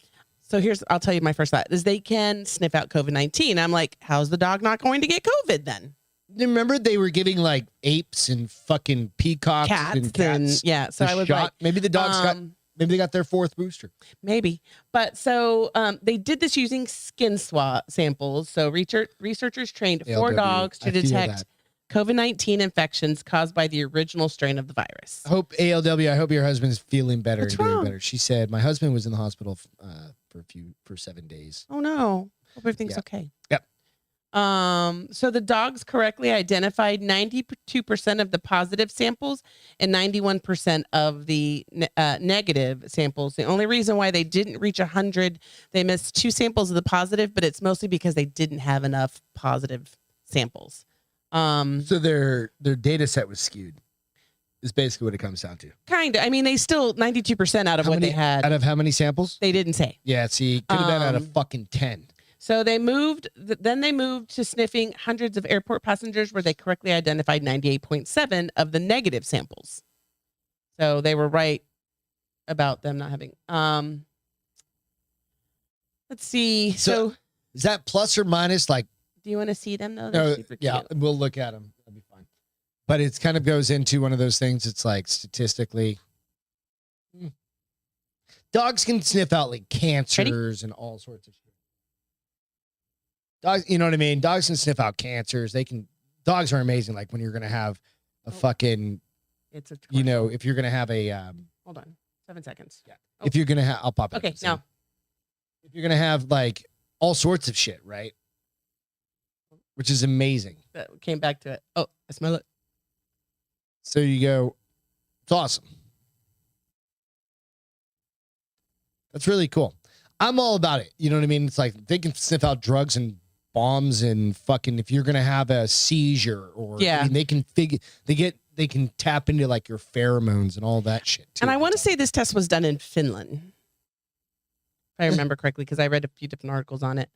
So I'll tell you my first thought is they can sniff out COVID-19. I'm like, how's the dog not going to get COVID then? Remember they were giving like apes and fucking peacocks and cats. Yeah. So a I was shot. like, Maybe the dogs maybe they got their fourth booster. maybe. But so they did this using skin swab samples. So researchers trained 4 ALW, dogs I to feel detect that. COVID-19 infections caused by the original strain of the virus. I hope ALW. I hope your husband's feeling better What's and doing wrong? better. She said my husband was in the hospital for 7 days. Oh no. Hope everything's Yeah. okay. Yep. So the dogs correctly identified 92% of the positive samples and 91% of the negative samples. The only reason why they didn't reach 100, they missed 2 samples of the positive, but it's mostly because they didn't have enough positive samples. So their data set was skewed. Is basically what it comes down to. Kind of. I mean, they still 92% out of How what many- they had. Out of how many samples? They didn't say. Yeah, see, could have been out of Um, fucking 10. So they moved to sniffing hundreds of airport passengers where they correctly identified 98.7 of the negative samples. So they were right about them not having. Let's see. So Is that plus or minus like? do you want to see them though? They're No, super yeah, cute. we'll look at them. That'll be fine. But it kind of goes into one of those things. It's like statistically, dogs can sniff out like cancers and all sorts of shit. Dogs, you know what I mean? Dogs can sniff out cancers. Dogs are amazing. Like when you're going to have a fucking, It's a you know, if you're going to have a, hold on. 7 seconds. yeah, if you're going to have, I'll pop it. up Okay, in a second. now. If you're going to have like all sorts of shit, right? Which is amazing. That came back to it. Oh, I smell it. So you go, it's awesome. That's really cool. I'm all about it. You know what I mean? It's like they can sniff out drugs and bombs and fucking if you're gonna have a seizure or Yeah. I mean, they can tap into like your pheromones and all that shit too. And I want to say this test was done in Finland. If I remember correctly, because I read a few different articles on it.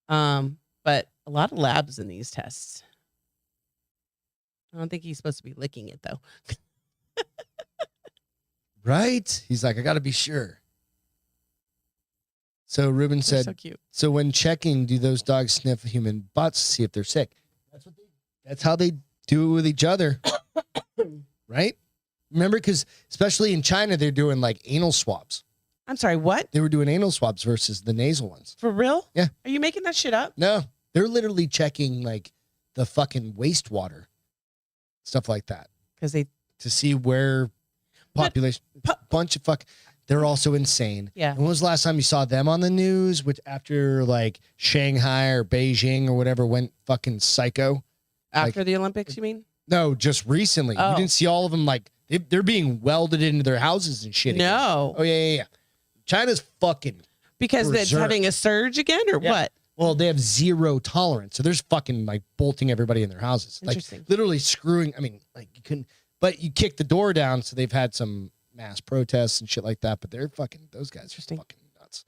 But a lot of labs in these tests. I don't think he's supposed to be licking it though. right? He's like, I gotta be sure. So Ruben They're said, so cute. so when checking, do those dogs sniff human butts to see if they're sick? That's how they do it with each other. Right? Remember, because especially in China, they're doing like anal swabs. I'm sorry, what? They were doing anal swabs versus the nasal ones. For real? Yeah. Are you making that shit up? No, they're literally checking like the fucking wastewater, stuff like that. because they to see where population bunch of fuck. They're also insane. Yeah. And when was the last time you saw them on the news? Which after like Shanghai or Beijing or whatever went fucking psycho. after the Olympics, you mean? No, just recently. Oh. You didn't see all of them like they're being welded into their houses and shit. again. No, Oh yeah. China's fucking. because it's berserk. having a surge again, or Yeah. what? Well, they have zero tolerance. So there's fucking like bolting everybody in their houses. Like Interesting. literally screwing. I mean, like you couldn't, but you kick the door down. So they've had some mass protests and shit like that. But they're fucking, those guys Interesting. are fucking nuts.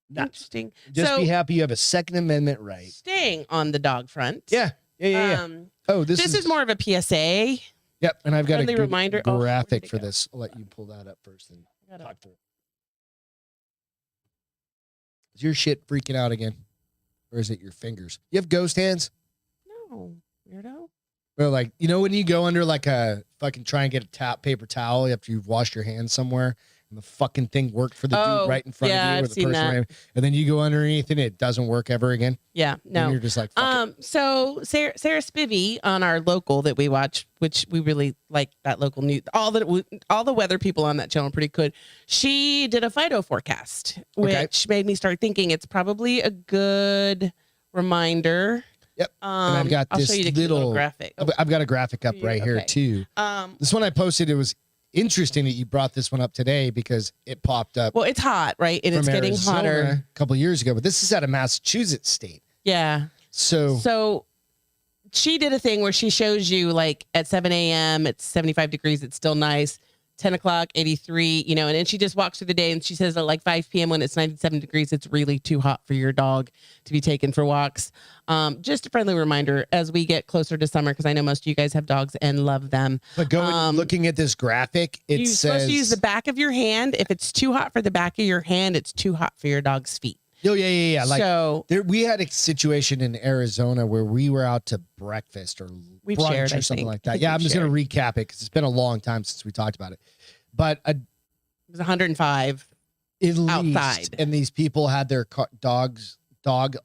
Nuts. Interesting. Just so, be happy you have a Second Amendment right. staying on the dog front. Yeah. Oh, This is more of a PSA. Yep. And I've got a friendly good reminder. Oh, where graphic did it for go? this. I'll let you pull that up first and Got it. talk through it. Is your shit freaking out again? Or is it your fingers? You have ghost hands? No, weirdo. Or like, you know, when you go under like a fucking try and get a paper towel after you've washed your hands somewhere and the fucking thing worked for the dude right in front yeah, of you or I've the seen person that. right, and then you go underneath and it doesn't work ever again. Yeah, And no. you're just like, fuck it. So Sarah Spivey on our local that we watch, which we really like that local news. All the weather people on that channel are pretty good. She did a Fido forecast, which made me start thinking it's probably a good reminder. Yep. And I've got I'll this show you the cute little graphic. I've got a graphic up right here Okay. too. This one I posted, it was interesting that you brought this one up today because it popped up Well, it's hot, right? And it's from getting Arizona hotter. a couple of years ago, but this is out of Massachusetts state. Yeah. So she did a thing where she shows you like at 7 a.m. it's 75 degrees, it's still nice. 10 o'clock, 83, and then she just walks through the day and she says at like 5 p.m. when it's 97 degrees, it's really too hot for your dog to be taken for walks. Just a friendly reminder as we get closer to summer, because I know most of you guys have dogs and love them. But looking at this graphic, it You're says supposed to use the back of your hand. If it's too hot for the back of your hand, it's too hot for your dog's feet. Oh, yeah. Like so we had a situation in Arizona where we were out to breakfast or We've brunch shared, or I something think. like I that. think Yeah, I'm we've just going to recap it because it's been a long time since we talked about it. But it was 105 at outside. least, and these people had their dog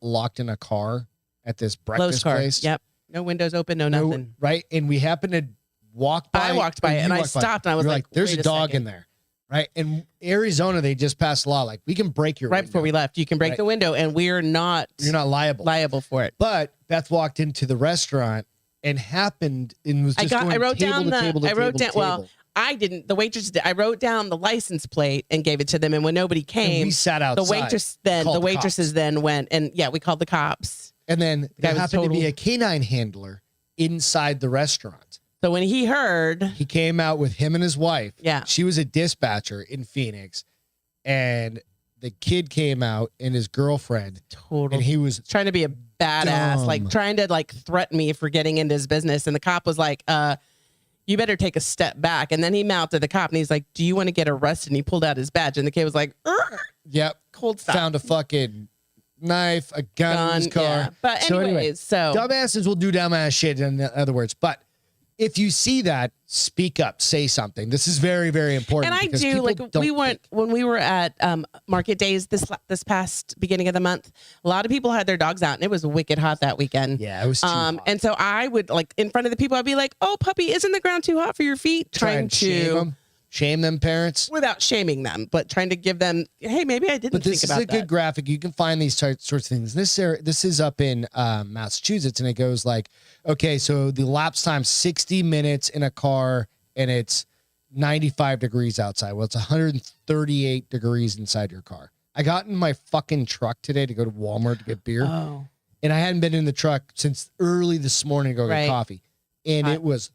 locked in a car at this breakfast closed car. place. Yep. No windows open, no nothing. Right, and we happened to walk by. I walked by it and I stopped and I was You're like, "There's wait a dog second. in there." Right, in Arizona, they just passed a law like we can break your Right window. before we left. You can break Right. the window and we're not You're not liable. for it. But Beth walked into the restaurant and happened and was just I wrote down table. I didn't. The waitress did. I wrote down the license plate and gave it to them. And when nobody And came, we sat outside. the waitresses then went and we called the cops. And then guy there was happened to be total- a canine handler inside the restaurant. So when he heard, He came out with him and his wife. Yeah. She was a dispatcher in Phoenix. And the kid came out and his girlfriend. total, And he was trying to be a badass, Dumb. like trying to like threaten me for getting into his business. And the cop was like, you better take a step back. And then he mounted the cop and he's like, do you want to get arrested? And he pulled out his badge and the kid was like, yep. cold stop. Found a fucking knife, a gun in his car. Yeah. But So anyway, anyways, so dumbasses will do dumbass shit, in other words. But if you see that, speak up, say something. This is very, very important. and I because do people like don't we went think. when we were at market days this past beginning of the month. A lot of people had their dogs out, and it was wicked hot that weekend. Yeah, it was too hot. And so I would like in front of the people, I'd be like, "Oh, puppy, isn't the ground too hot for your feet?" Try Trying and shame them parents. without shaming them, but trying to give them, "Hey, maybe I didn't But this think is about a good that." graphic. You can find these sorts of things. This is up in Massachusetts, and it goes like, okay, so the lapse time 60 minutes in a car, and it's 95 degrees outside. Well, it's 138 degrees inside your car. I got in my fucking truck today to go to Walmart to get beer, Oh, and I hadn't been in the truck since early this morning to go Right. get coffee, and Hot. it was.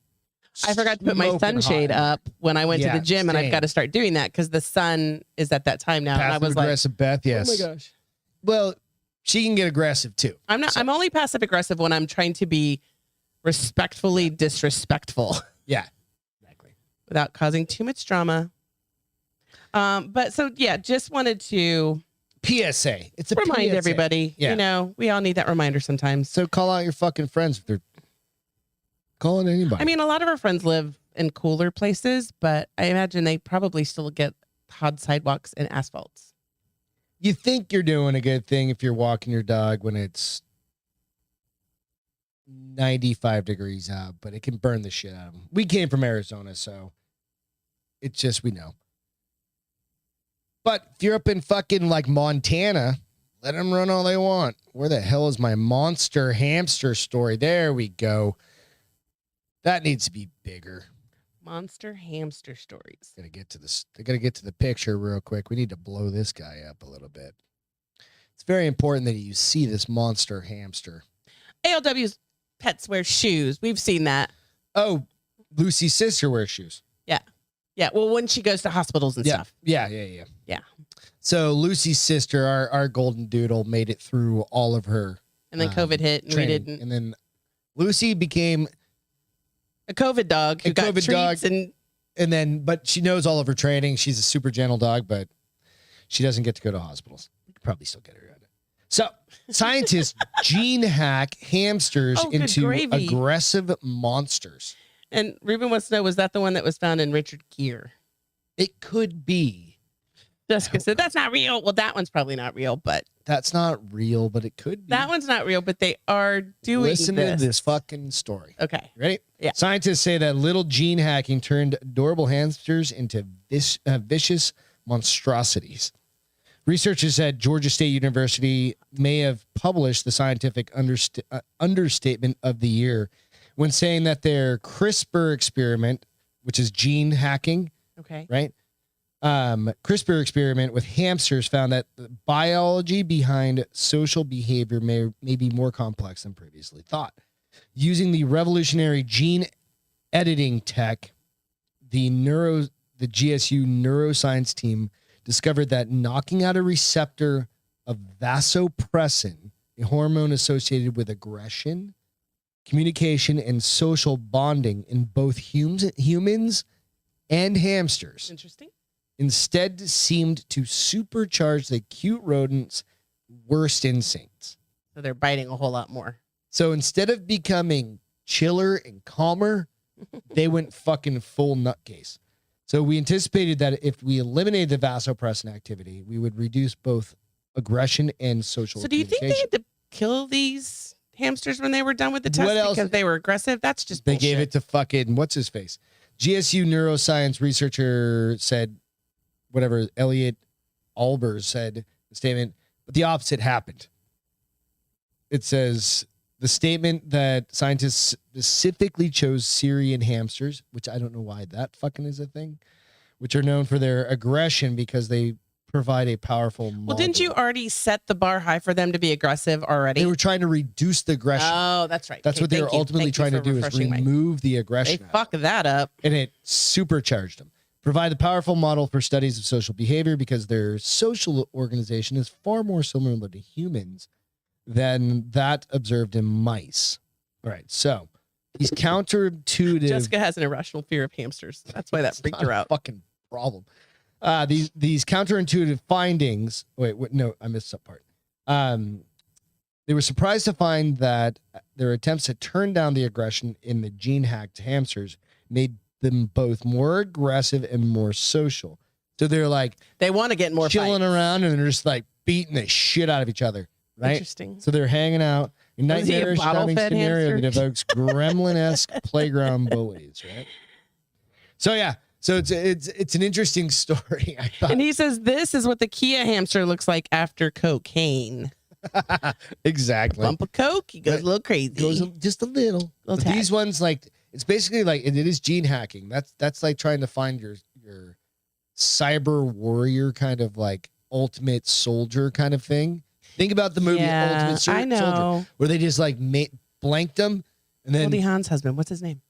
I forgot to put my smoking sunshade hot. up when I went to Yeah, the gym, and I've same. got to start doing that because the sun is at that time now. And I Passive was like, aggressive Beth, yes. "Oh my gosh." Well, she can get aggressive too. I'm not. So- I'm only passive aggressive when I'm trying to be respectfully disrespectful Yeah, exactly. without causing too much drama. But so yeah, just wanted to PSA. It's a remind PSA. everybody. Yeah. We all need that reminder sometimes. So call out your fucking friends if they're calling anybody. I mean, a lot of our friends live in cooler places, but I imagine they probably still get hard sidewalks and asphalts. you think you're doing a good thing if you're walking your dog when it's 95 degrees out, but it can burn the shit out of them. We came from Arizona, so it's just, we know. But if you're up in fucking like Montana, let them run all they want. Where the hell is my monster hamster story? There we go. That needs to be bigger. Monster hamster stories. Gotta get to this. They gotta get to the picture real quick. We need to blow this guy up a little bit. It's very important that you see this monster hamster. ALW's pets wear shoes. We've seen that. Oh, Lucy's sister wears shoes. Yeah. Well, when she goes to hospitals and stuff. Yeah. Yeah. So Lucy's sister, our golden doodle, made it through all of her. And then COVID hit and training. we didn't. And then Lucy became A COVID dog who got treats and then, but she knows all of her training. She's a super gentle dog, but she doesn't get to go to hospitals. You could probably still get her out. So scientists gene hack hamsters into aggressive monsters. And Ruben wants to know, was that the one that was found in Richard Gere? It could be. Jessica said, that's not real. Well, that one's probably not real, but. That's not real, but it could be. That one's not real, but they are doing Listen to this fucking story. Okay. Ready? Yeah. Scientists say that little gene hacking turned adorable hamsters into vicious monstrosities. Researchers at Georgia State University may have published the scientific understatement of the year when saying that their CRISPR experiment, which is gene hacking, okay, right? CRISPR experiment with hamsters found that the biology behind social behavior may be more complex than previously thought. Using the revolutionary gene editing tech, the GSU neuroscience team discovered that knocking out a receptor of vasopressin, a hormone associated with aggression, communication, and social bonding in both humans and hamsters, interesting, instead seemed to supercharge the cute rodent's worst instincts. So they're biting a whole lot more. So instead of becoming chiller and calmer, they went fucking full nutcase. So we anticipated that if we eliminated the vasopressin activity, we would reduce both aggression and social. So do you think they had to kill these hamsters when they were done with the test because they were aggressive? That's just bullshit. They gave it to fucking what's his face. GSU neuroscience researcher said, whatever, Elliot Albers said the statement, but the opposite happened. It says the statement that scientists specifically chose Syrian hamsters, which I don't know why that fucking is a thing, which are known for their aggression because they provide a powerful model. Well, didn't you already set the bar high for them to be aggressive already? They were trying to reduce the aggression. Oh, that's right. That's what they were ultimately trying to do, is remove the aggression. They fuck that up. And it supercharged them. Provide a powerful model for studies of social behavior because their social organization is far more similar to humans than that observed in mice. All right, so he's counterintuitive. Jessica has an irrational fear of hamsters. That's why that freaked her out. Fucking problem. These counterintuitive findings. Wait, no, I missed some part. They were surprised to find that their attempts to turn down the aggression in the gene hacked hamsters made them both more aggressive and more social. So they're like, they want to get more chilling fights around, and they're just like beating the shit out of each other. Right? Interesting. So they're hanging out in nightmarish stunning scenario hamster? that evokes gremlin-esque playground bullies, right? So yeah. So it's an interesting story. I thought. And he says this is what the Kia hamster looks like after cocaine. Exactly. Bump of coke, he goes a little crazy. Goes just a little. But these ones, like, it's basically like it is gene hacking. That's like trying to find your cyber warrior kind of like ultimate soldier kind of thing. Think about the movie Ultimate Soldier, where they just like blanked them, and then Goldie Hawn's husband, what's his name?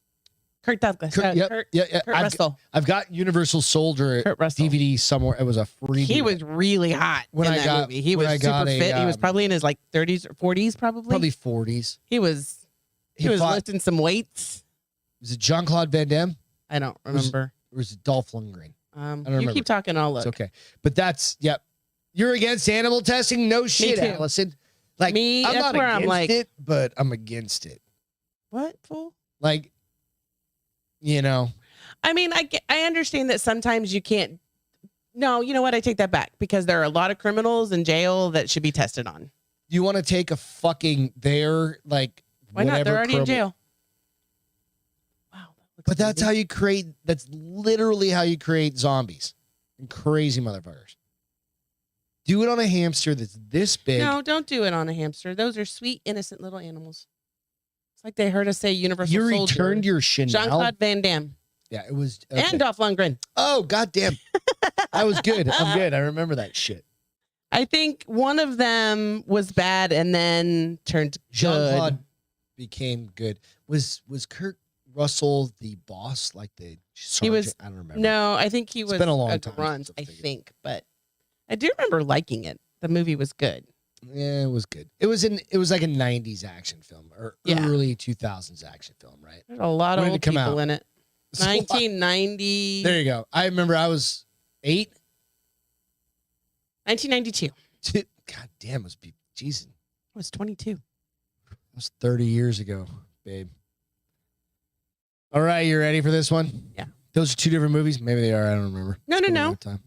Kurt Douglas. Kurt Russell. I've got Universal Soldier DVD somewhere. It was a free. He was really hot when in I that got movie. He was super fit. He was probably in his like 30s or 40s, probably 40s. He was lifting some weights. Was it Jean-Claude Van Damme? I don't remember. Or was it Dolph Lundgren? I don't remember. You keep talking. I'll look. It's okay. But that's You're against animal testing? No shit, Allison. Like me, I'm that's not where against I'm like it, but I'm against it. What, fool? Like, I mean, I understand that sometimes you can't. No, you know what? I take that back because there are a lot of criminals in jail that should be tested on. You want to take a fucking their like Why not? They're already in jail. Wow. But that's how you create. That's literally how you create zombies and crazy motherfuckers. Do it on a hamster that's this big. No, don't do it on a hamster. Those are sweet, innocent little animals. It's like they heard us say Universal You Soldier. returned your Chanel. Jean-Claude Van Damme. Yeah, it was. And Dolph Lundgren. Oh, goddamn. I was good. I'm good. I remember that shit. I think one of them was bad and then turned good. Jean-Claude became good. Was Kurt Russell the boss, like the sergeant? He was. I don't remember. No, I think he was been a long time grunt, since I I've figured. think. But I do remember liking it. The movie was good. Yeah, it was good. It was like a 90s action film or early 2000s action film, right? There's a lot of When did old it come people out? in it. 1990. There you go. I remember I was 8. 1992. God damn, it was Jesus. I was 22. That was 30 years ago, babe. All right, you ready for this one? Yeah. Those are 2 different movies. Maybe they are. I don't remember. No. Time.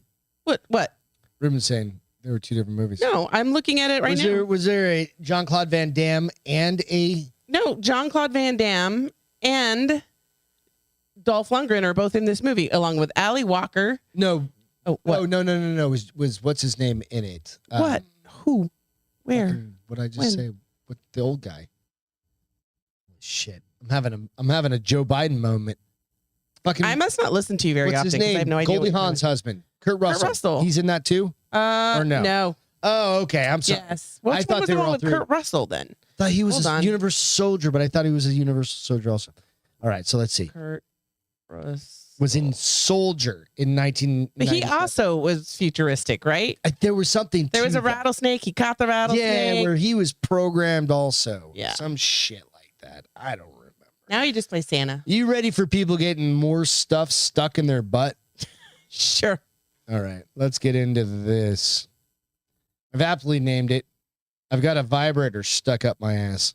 What? Ruben's saying there were 2 different movies. No, I'm looking at it right now. Was there a Jean-Claude Van Damme and a... No, Jean-Claude Van Damme and Dolph Lundgren are both in this movie, along with Ali Walker. No. Oh, what? Oh, no. Was what's his name in it? What? Who? Where? What did I just When? say? What the old guy? Shit. I'm having a Joe Biden moment. Fucking I must not listen to you very what's often his 'cause name? I have no idea. Goldie what Hawn's husband. Kurt Russell. Russell. He's in that too? Or no? No. Oh, okay. I'm sorry. Yes. Which I one thought was they the were one all with 3. Kurt Russell then? I thought he was Hold a on. Universal Soldier, but I thought he was a Universal Soldier also. All right, so let's see. Kurt Russell. Was in Soldier in But 1997. he also was futuristic, right? There was something. There was to a that. rattlesnake. He caught the rattlesnake. Yeah, where he was programmed also. Yeah. Some shit like that. I don't remember. Now he just plays Santa. You ready for people getting more stuff stuck in their butt? Sure. All right, let's get into this. I've aptly named it. I've got a vibrator stuck up my ass.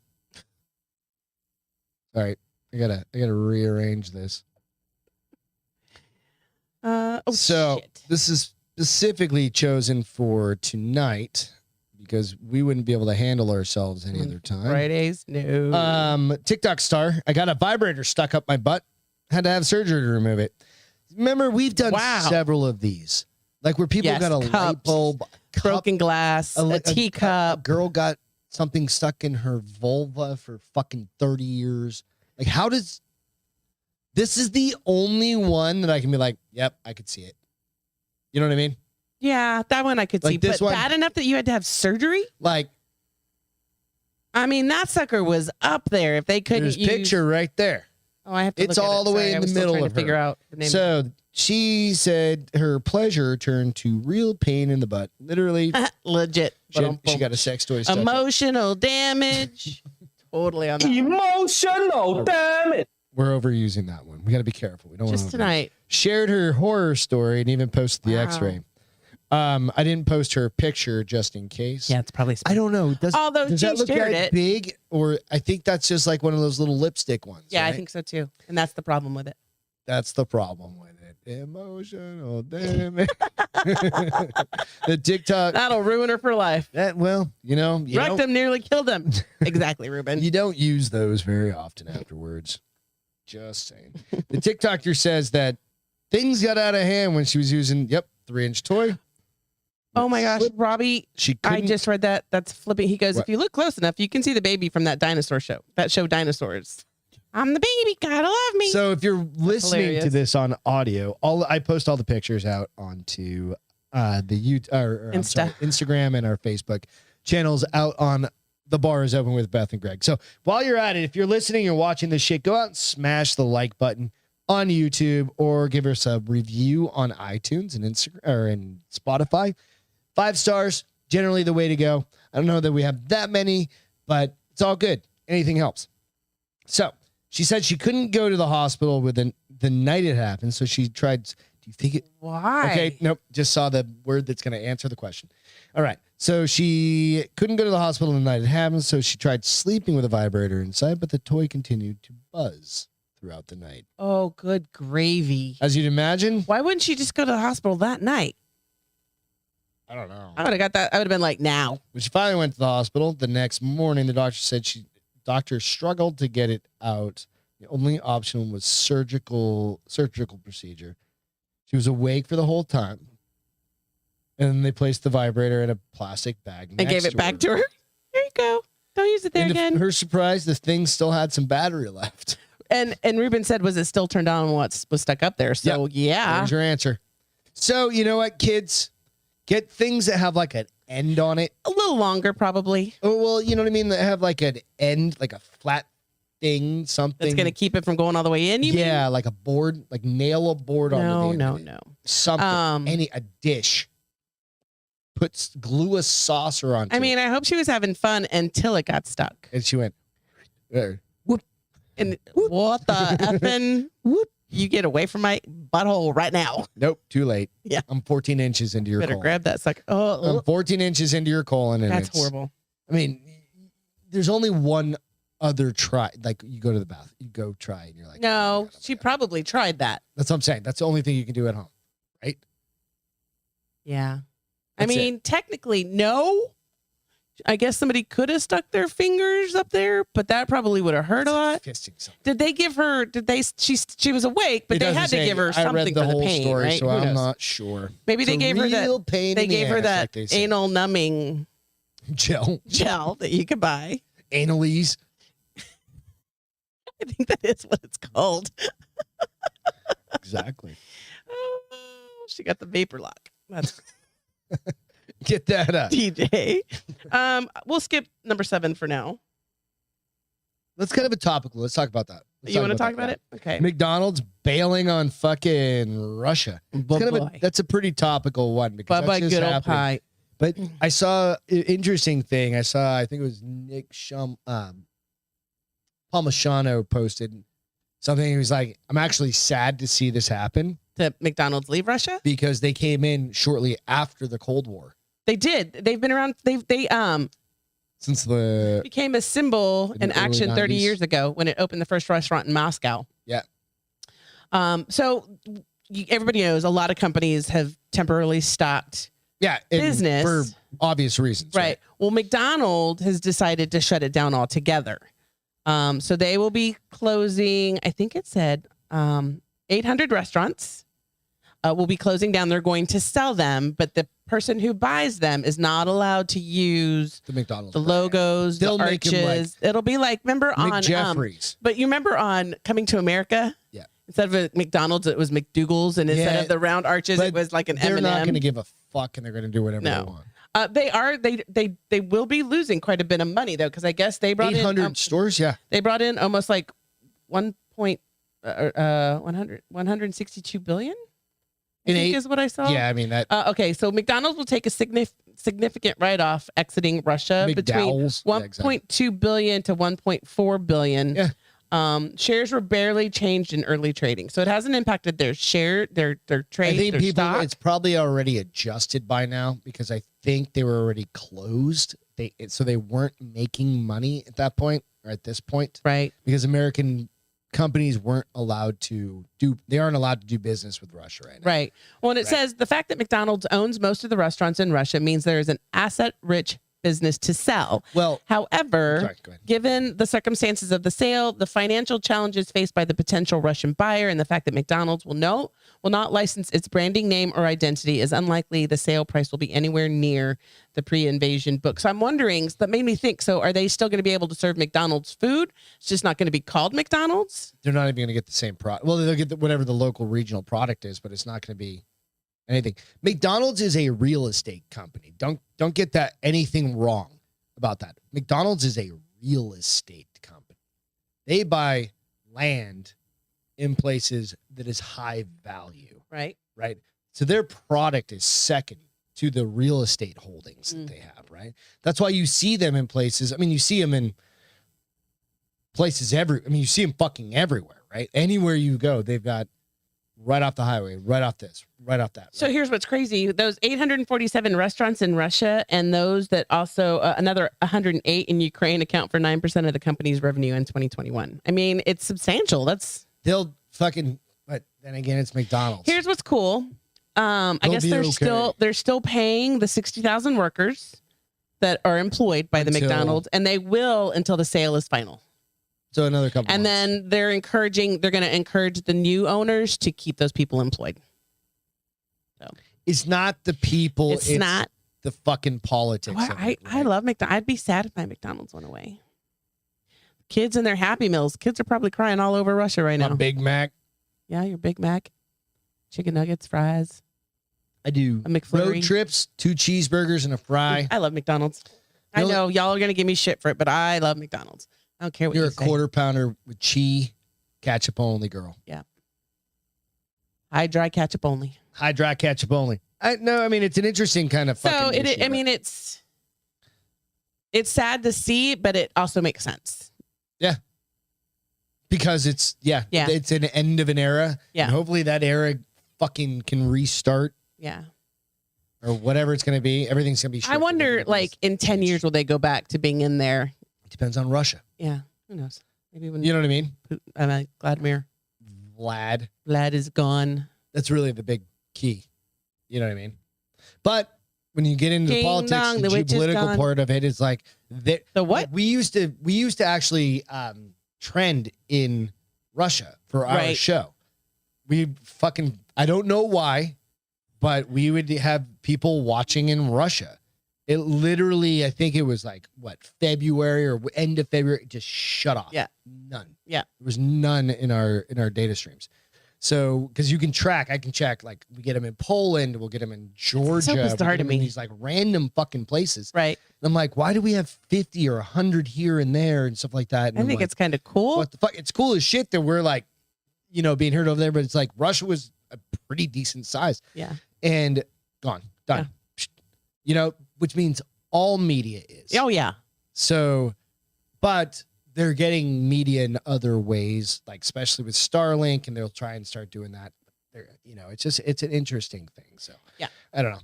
All right, I gotta rearrange this. So shit. this is specifically chosen for tonight because we wouldn't be able to handle ourselves any other time. Fridays? No. TikTok star. I got a vibrator stuck up my butt. Had to have surgery to remove it. Remember, we've done several of these. Like where people Yes, got a light cups, bulb, cup, broken glass, a a teacup. girl got something stuck in her vulva for fucking 30 years. Like, how does... This is the only one that I can be like, yep, I could see it. You know what I mean? Yeah, that one I could Like see. this But one- bad enough that you had to have surgery? Like, I mean, that sucker was up there. If they couldn't there's use... picture right there. Oh, I have to It's look at all it. the way Sorry, in I the was still middle trying of to figure her. out the name. So she said her pleasure turned to real pain in the butt. Literally, Legit. she got a sex toy stuck. Emotional damage. Totally on that one. Emotional damage. We're overusing that one. We got to be careful. We don't want Just tonight. Shared her horror story and even posted the Wow. X-ray. I didn't post her picture just in case. Yeah, it's probably... I don't know. Although does she that look shared that it. big? Or I think that's just like one of those little lipstick ones. Yeah, I right? think so too. And that's the problem with it. That's the problem with it. Emotional damage. The TikTok. That'll ruin her for life. Well, you Rectum nearly killed him. Exactly, Ruben. you don't use those very often afterwards. Just saying. The TikToker says that things got out of hand when she was using, 3-inch toy. Oh my gosh, Robbie, She I couldn't. just read that. That's flipping. He goes, What? if you look close enough, you can see the baby from that dinosaur show. That show, Dinosaurs. I'm the baby. Gotta love me. So if you're listening to hilarious. this on audio, I post all the pictures out onto the Instagram and our Facebook channels out on The Bar is Open with Beth and Greg. So while you're at it, if you're listening and watching this shit, go out and smash the like button on YouTube or give us a review on iTunes and Instagram or in Spotify. 5 stars, generally the way to go. I don't know that we have that many, but it's all good. Anything helps. So she said she couldn't go to the hospital within the night it happened. So she tried. Do you think it? Why? Okay. Nope. Just saw the word that's going to answer the question. All right. So she couldn't go to the hospital the night it happened. So she tried sleeping with a vibrator inside, but the toy continued to buzz throughout the night. Oh, good gravy. As you'd imagine. Why wouldn't she just go to the hospital that night? I don't know. I would have got that. I would have been like, now. When she finally went to the hospital the next morning, the doctor said she Doctors struggled to get it out. The only option was surgical procedure. She was awake for the whole time. And then they placed the vibrator in a plastic bag And gave it back to her. Here you go. Don't use it there again. To her surprise, the thing still had some battery left. And Ruben said, was it still turned on when what was stuck up there? So, yeah. There's your answer. So, you know what, kids? Get things that have like an end on it. A little longer, probably. Oh, well, you know what I mean? That have like an end, like a flat thing, something. That's going to keep it from going all the way in, you mean? Yeah, like a board, like nail a board on the No. Something, a dish. Glue a saucer onto I mean, I hope she was having fun until it got stuck. And she went, whoop. And what the effing? Whoop. You get away from my butthole right now. Nope, too late. Yeah. I'm 14 inches into your Better colon. grab that sucker. I'm 14 inches into your colon. And that's it's horrible. I mean, there's only one other try. Like, you go to the bath, you go try, and you're like, no, she probably tried that. That's what I'm saying. That's the only thing you can do at home, right? Yeah. That's I mean, technically, no. I guess somebody could have stuck their fingers up there, but that probably would have hurt a lot. Fisting something. Did they give her? She was awake, but It they doesn't had to say. give her I something read the for the whole pain, story, right? so Who I'm knows? not sure. Maybe It's they a gave her real that. pain They in the gave her ass, that like they say. anal numbing gel gel that you could buy. Analese. I think that is what it's called. Exactly. Oh, she got the vapor lock. That's Get that up. DJ. We'll skip number 7 for now. Let's kind of a topical. Let's talk about that. You want to talk about it? Okay. McDonald's bailing on fucking Russia. That's a pretty topical one because Bye-bye, that's just good old happening. pie. But I saw an interesting thing. I think it was Nick Palmashano posted something. He was like, I'm actually sad to see this happen. That McDonald's leave Russia? Because they came in shortly after the Cold War. They did. They've been around. They Since the became a symbol in the early action 30 90s. years ago when it opened the first restaurant in Moscow. Yeah. So everybody knows a lot of companies have temporarily stopped and business for obvious reasons. Right. Well, McDonald's has decided to shut it down altogether. So they will be closing, I think it said 800 restaurants will be closing down. They're going to sell them, but the person who buys them is not allowed to use The McDonald's the brand. logos, They'll the make 'em like arches. It'll be like, remember on McJeffries. but you remember on Coming to America? Yeah. Instead of a McDonald's, it was McDougal's, and instead Yeah, of the round arches, but it was like an They're M&M. not going to give a fuck, and they're going to do whatever they No. want. They will be losing quite a bit of money though, because I guess they brought 800 in stores, yeah. they brought in almost like 162 billion. I think is what I saw. Yeah, I mean that. Okay, so McDonald's will take a significant write-off exiting Russia between McDowell's. Yeah, 1.2 billion to 1.4 billion. Yeah. Shares were barely changed in early trading, so it hasn't impacted their share, their trade. I think their people, stock. it's probably already adjusted by now because I think they were already closed. So they weren't making money at that point or at this point, right. because American companies aren't allowed to do business with Russia right now. Right. Well, and it says the fact that McDonald's owns most of the restaurants in Russia means there is an asset-rich business to sell. Well, however, sorry, go ahead. given the circumstances of the sale, the financial challenges faced by the potential Russian buyer, and the fact that McDonald's will not license its branding name or identity, is unlikely the sale price will be anywhere near the pre-invasion book. So I'm wondering, that made me think, so are they still going to be able to serve McDonald's food? It's just not going to be called McDonald's? They're not even going to get the same product. Well, they'll get whatever the local regional product is, but it's not going to be anything. McDonald's is a real estate company. Don't get that anything wrong about that. McDonald's is a real estate company. They buy land in places that is high value. Right. Right. So their product is second to the real estate holdings that they have, right? That's why you see them in places. I mean, you see them in places you see them fucking everywhere, right? Anywhere you go, they've got right off the highway, right off this, right off that. So right? here's what's crazy. Those 847 restaurants in Russia and those that also another 108 in Ukraine account for 9% of the company's revenue in 2021. I mean, it's substantial. They'll fucking, but then again, it's McDonald's. Here's what's cool. I guess they're still paying the 60,000 workers that are employed by the Until- McDonald's, and they will until the sale is final. So another couple. And months. then they're going to encourage the new owners to keep those people employed. It's not the people. It's not. the fucking politics. Well, of I it, right? love McDonald's. I'd be sad if my McDonald's went away. Kids and their Happy Meals. Kids are probably crying all over Russia right My now. Big Mac. Yeah, your Big Mac, chicken nuggets, fries. I do A McFlurry. road trips, 2 cheeseburgers and a fry. I love McDonald's. I Really? know y'all are gonna give me shit for it, but I love McDonald's. I don't care what You're you a say. quarter pounder with cheese, ketchup only, girl. I dry ketchup only. High dry ketchup only. I mean it's an interesting kind of So fucking issue, I mean, it's sad to see, but it also makes sense. because it's Yeah. it's an end of an era. Yeah. And hopefully that era fucking can restart Yeah. or whatever it's going to be. Everything's going to be. I shifted. wonder, Everything's- like, in 10 years, will they go back to being in there? it depends on Russia. Yeah. Who knows? Maybe when You know what I mean? Vladimir Vlad is gone. That's really the big key. You know what I mean? But when you get into the Ding politics, dong, the the witch is geopolitical gone. part of it is like The what? we used to actually trend in Russia for our Right. show. I don't know why, but we would have people watching in Russia. It literally, I think it was like February or end of February, it just shut off. Yeah. None. Yeah. There was none in our data streams. So, because you can track, I can check, like we get them in Poland, we'll get them in Georgia, we'll bizarre get to 'em in me. these like random fucking places. Right. And I'm like, why do we have 50 or 100 here and there and stuff like that? And I I'm think like, it's kind of cool. what the fuck? It's cool as shit that we're like, being heard over there, but it's like Russia was a pretty decent size Yeah. and gone, done. Which means all media is. Oh, yeah. So, but they're getting media in other ways, like especially with Starlink, and they'll try and start doing that. It's an interesting thing. So, Yeah. I don't know.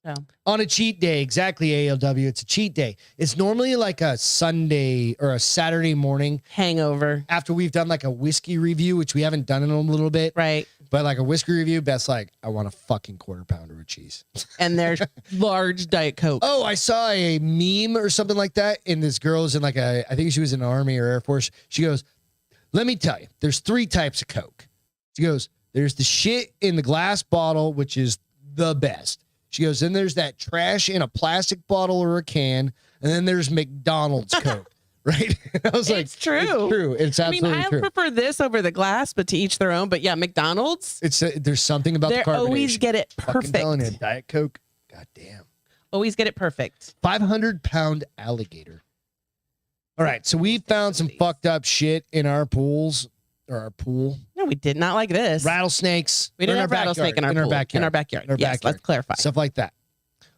So, On a cheat day, exactly, ALW. It's a cheat day. It's normally like a Sunday or a Saturday morning hangover. after we've done like a whiskey review, which we haven't done in a little bit. Right. But like a whiskey review, Beth's like, I want a fucking quarter pounder of cheese. And there's large Diet Coke. Oh, I saw a meme or something like that. And this girl's in like I think she was in the Army or Air Force. She goes, let me tell you, there's 3 types of Coke. She goes, there's the shit in the glass bottle, which is the best. She goes, then there's that trash in a plastic bottle or a can. And then there's McDonald's Coke. Right? I was like, It's true. It's true. It's absolutely I true. prefer this over the glass, but to each their own. But yeah, McDonald's, It's there's something about they the carbonation. always get it Fucking telling you, perfect. Diet Coke. God damn. Always get it perfect. 500-pound alligator. All right, so we found some fucked up shit in our pools or our pool. No, we did not like this. Rattlesnakes. We didn't in have our rattlesnake backyard, in our pool. backyard. In our backyard. In our Yes, backyard. let's clarify. Stuff like that.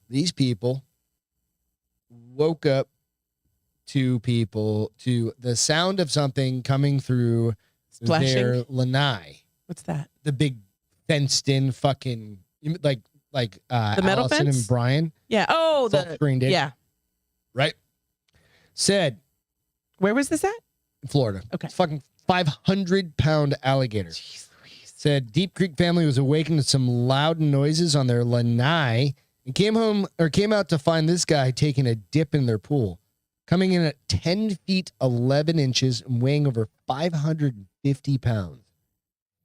These people woke up to the sound of something coming through Splashing. their lanai. What's that? The big fenced in fucking like The metal Allison fence? and Brian Yeah. Oh, the screened it. yeah. Right? Said Where was this at? Florida. Okay. It's fucking 500-pound alligator. Jeez Louise. Said Deep Creek family was awakened to some loud noises on their lanai and came out to find this guy taking a dip in their pool, coming in at 10 feet 11 inches and weighing over 550 pounds.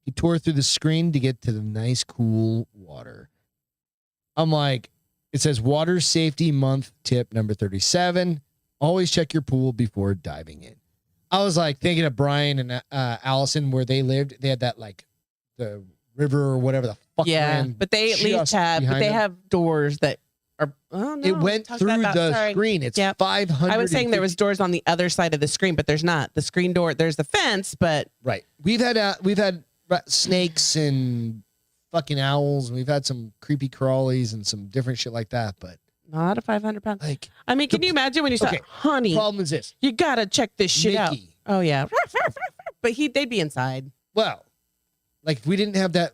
He tore through the screen to get to the nice, cool water. I'm like, it says water safety month tip number 37. Always check your pool before diving in. I was like thinking of Brian and Allison where they lived. They had that like the river or whatever the fuck. Yeah, ran but they at least just have. But behind they them. have doors that are. Oh no! It went talk through about- the sorry. screen. It's Yep. 500. I was saying there was doors on the other side of the screen, but there's not. The screen door. There's the fence, but right. We've had snakes and fucking owls, and we've had some creepy crawlies and some different shit like that. But not a 500 pound. like, I mean, can you imagine when you said, okay, "Honey, problem is this: you gotta check this shit out." Mickey. Oh yeah, but they'd be inside. Well, like if we didn't have that,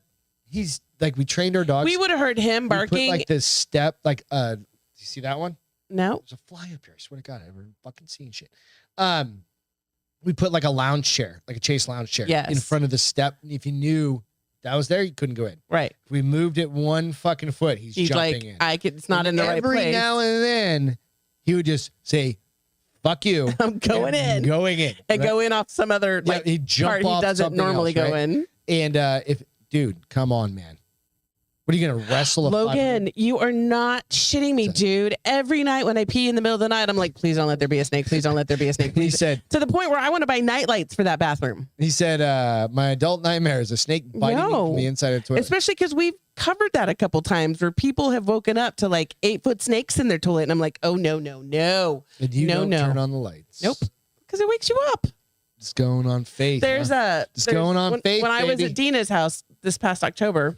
he's like we trained our dogs. We would have heard him We barking. put like this step, like you see that one? No, There's a fly up here. I swear to God, I'm fucking seeing shit. We put like a lounge chair, like a Chase lounge chair, Yes. in front of the step. And if you knew that was there, he couldn't go in. Right. If we moved it 1 fucking foot, he's jumping like, in. It's not in the right place. Every now and then, he would just say, "Fuck you." I'm going in. Going in. And go in off some other he'd jump part off he doesn't something normally else, go right? in. And dude, come on, man. What are you gonna wrestle a Logan, you are not shitting me, dude. Every night when I pee in the middle of the night, I'm like, please don't let there be a snake. Please don't let there be a snake. He said, to the point where I want to buy night lights for that bathroom. He said, my adult nightmare is a snake biting me from the inside of the toilet. Especially because we've covered that a couple times where people have woken up to like 8-foot snakes in their toilet. And I'm like, oh, no. And you don't turn on the lights. Nope. Because it wakes you up. It's going on faith. Going on faith, when I was at Dina's house this past October,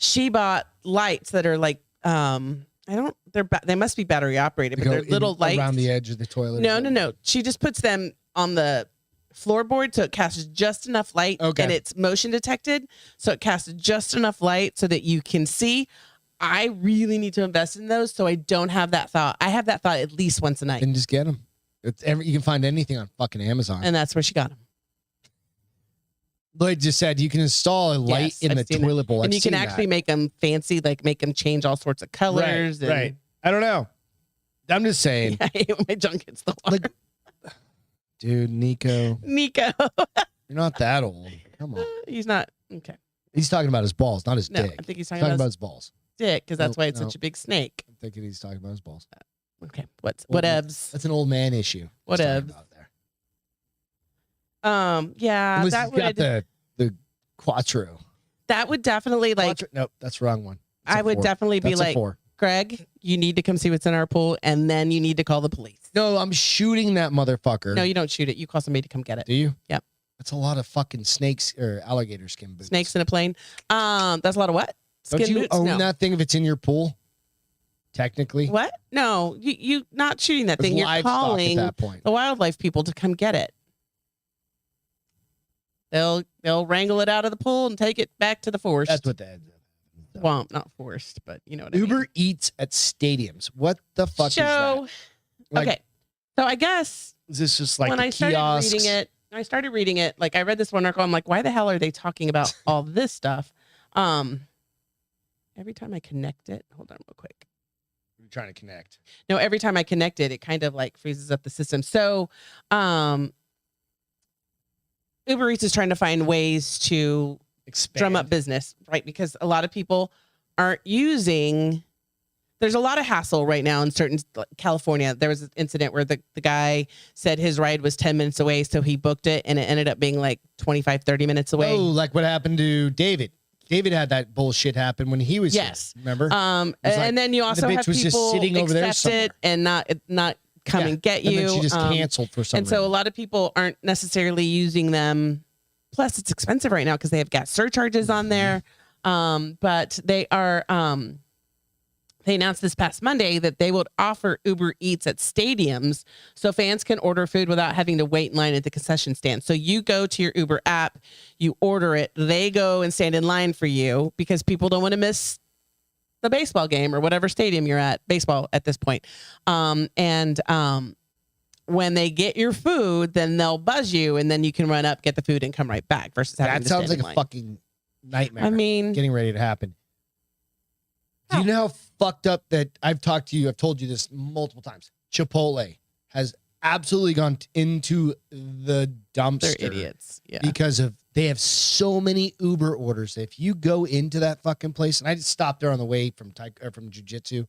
she bought lights that are like, they must be battery operated, but they're little lights around the edge of the toilet. No. She just puts them on the floorboard so it casts just enough light, and it's motion detected, so it casts just enough light so that you can see. I really need to invest in those so I don't have that thought. I have that thought at least once a night. And just get them. You can find anything on fucking Amazon. And that's where she got them. Lloyd just said you can install a light in the toilet bowl. And you can actually make them fancy, like make them change all sorts of colors. Right. I don't know. I'm just saying. I hate when my junk hits the water. Like, dude, Nico. You're not that old. Come on. He's not. Okay. He's talking about his balls, not his dick. I think he's talking about his balls. Dick, because that's why it's such a big snake. I'm thinking he's talking about his balls. Okay. Whatevs. That's an old man issue. Whatevs. Yeah, unless that he's got the Quattro. That would definitely Nope, that's the wrong one. I would definitely be like, Greg, you need to come see what's in our pool, and then you need to call the police. No, I'm shooting that motherfucker. No, you don't shoot it. You call somebody to come get it. Do you? Yep. That's a lot of fucking snakes or alligator skin boots. Snakes in a plane. That's a lot of what? Don't you own that thing if it's in your pool? Technically. What? No, you not shooting that thing. You're calling at that point. the wildlife people to come get it. They'll wrangle it out of the pool and take it back to the forest. That's what that is. Well, not forced, but you know what I mean. Uber Eats at stadiums. What the fuck is that? Okay. So I guess is this just like when I started reading it, like I read this one article, I'm like, why the hell are they talking about all this stuff? Every time I connect it, hold on real quick. You're trying to connect. No, every time I connect it, it kind of like freezes up the system. So Uber Eats is trying to find ways to drum up business, right? Because a lot of people aren't using. There's a lot of hassle right now in certain California. There was an incident where the guy said his ride was 10 minutes away, so he booked it, and it ended up being like 25, 30 minutes away. Oh, like what happened to David. David had that bullshit happen when he was here, remember? And then you also have people just sitting over there it and not come and get you. And then she just canceled for some reason. And so a lot of people aren't necessarily using them. Plus, it's expensive right now because they have gas surcharges on there. But they are. They announced this past Monday that they would offer Uber Eats at stadiums so fans can order food without having to wait in line at the concession stand. So you go to your Uber app, you order it, they go and stand in line for you because people don't want to miss the baseball game or whatever stadium you're at, baseball at this point. When they get your food, then they'll buzz you and then you can run up, get the food and come right back versus having to stand in line. That sounds like a fucking nightmare. I mean, getting ready to happen. Do you know how fucked up that I've told you this multiple times. Chipotle has absolutely gone into the dumpster. They're idiots. Yeah. Because they have so many Uber orders. If you go into that fucking place, and I just stopped there on the way from jiu-jitsu,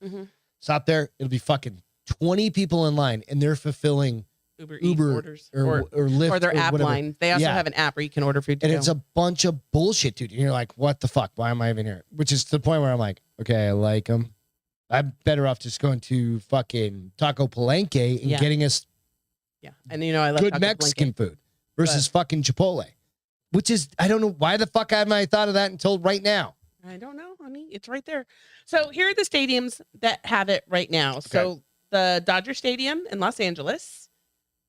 stop there, it'll be fucking 20 people in line and they're fulfilling Uber orders or Lyft or their app whatever. line. They also have an app where you can order food. And it's a bunch of bullshit, dude. And you're like, what the fuck? Why am I even here? Which is to the point where I'm like, okay, I like them. I'm better off just going to fucking Taco Palenque and getting us and you know I love good Taco Mexican food versus fucking Chipotle. Which is, I don't know why the fuck haven't I thought of that until right now. I don't know, honey. It's right there. So here are the stadiums that have it right now. Okay. So the Dodger Stadium in Los Angeles,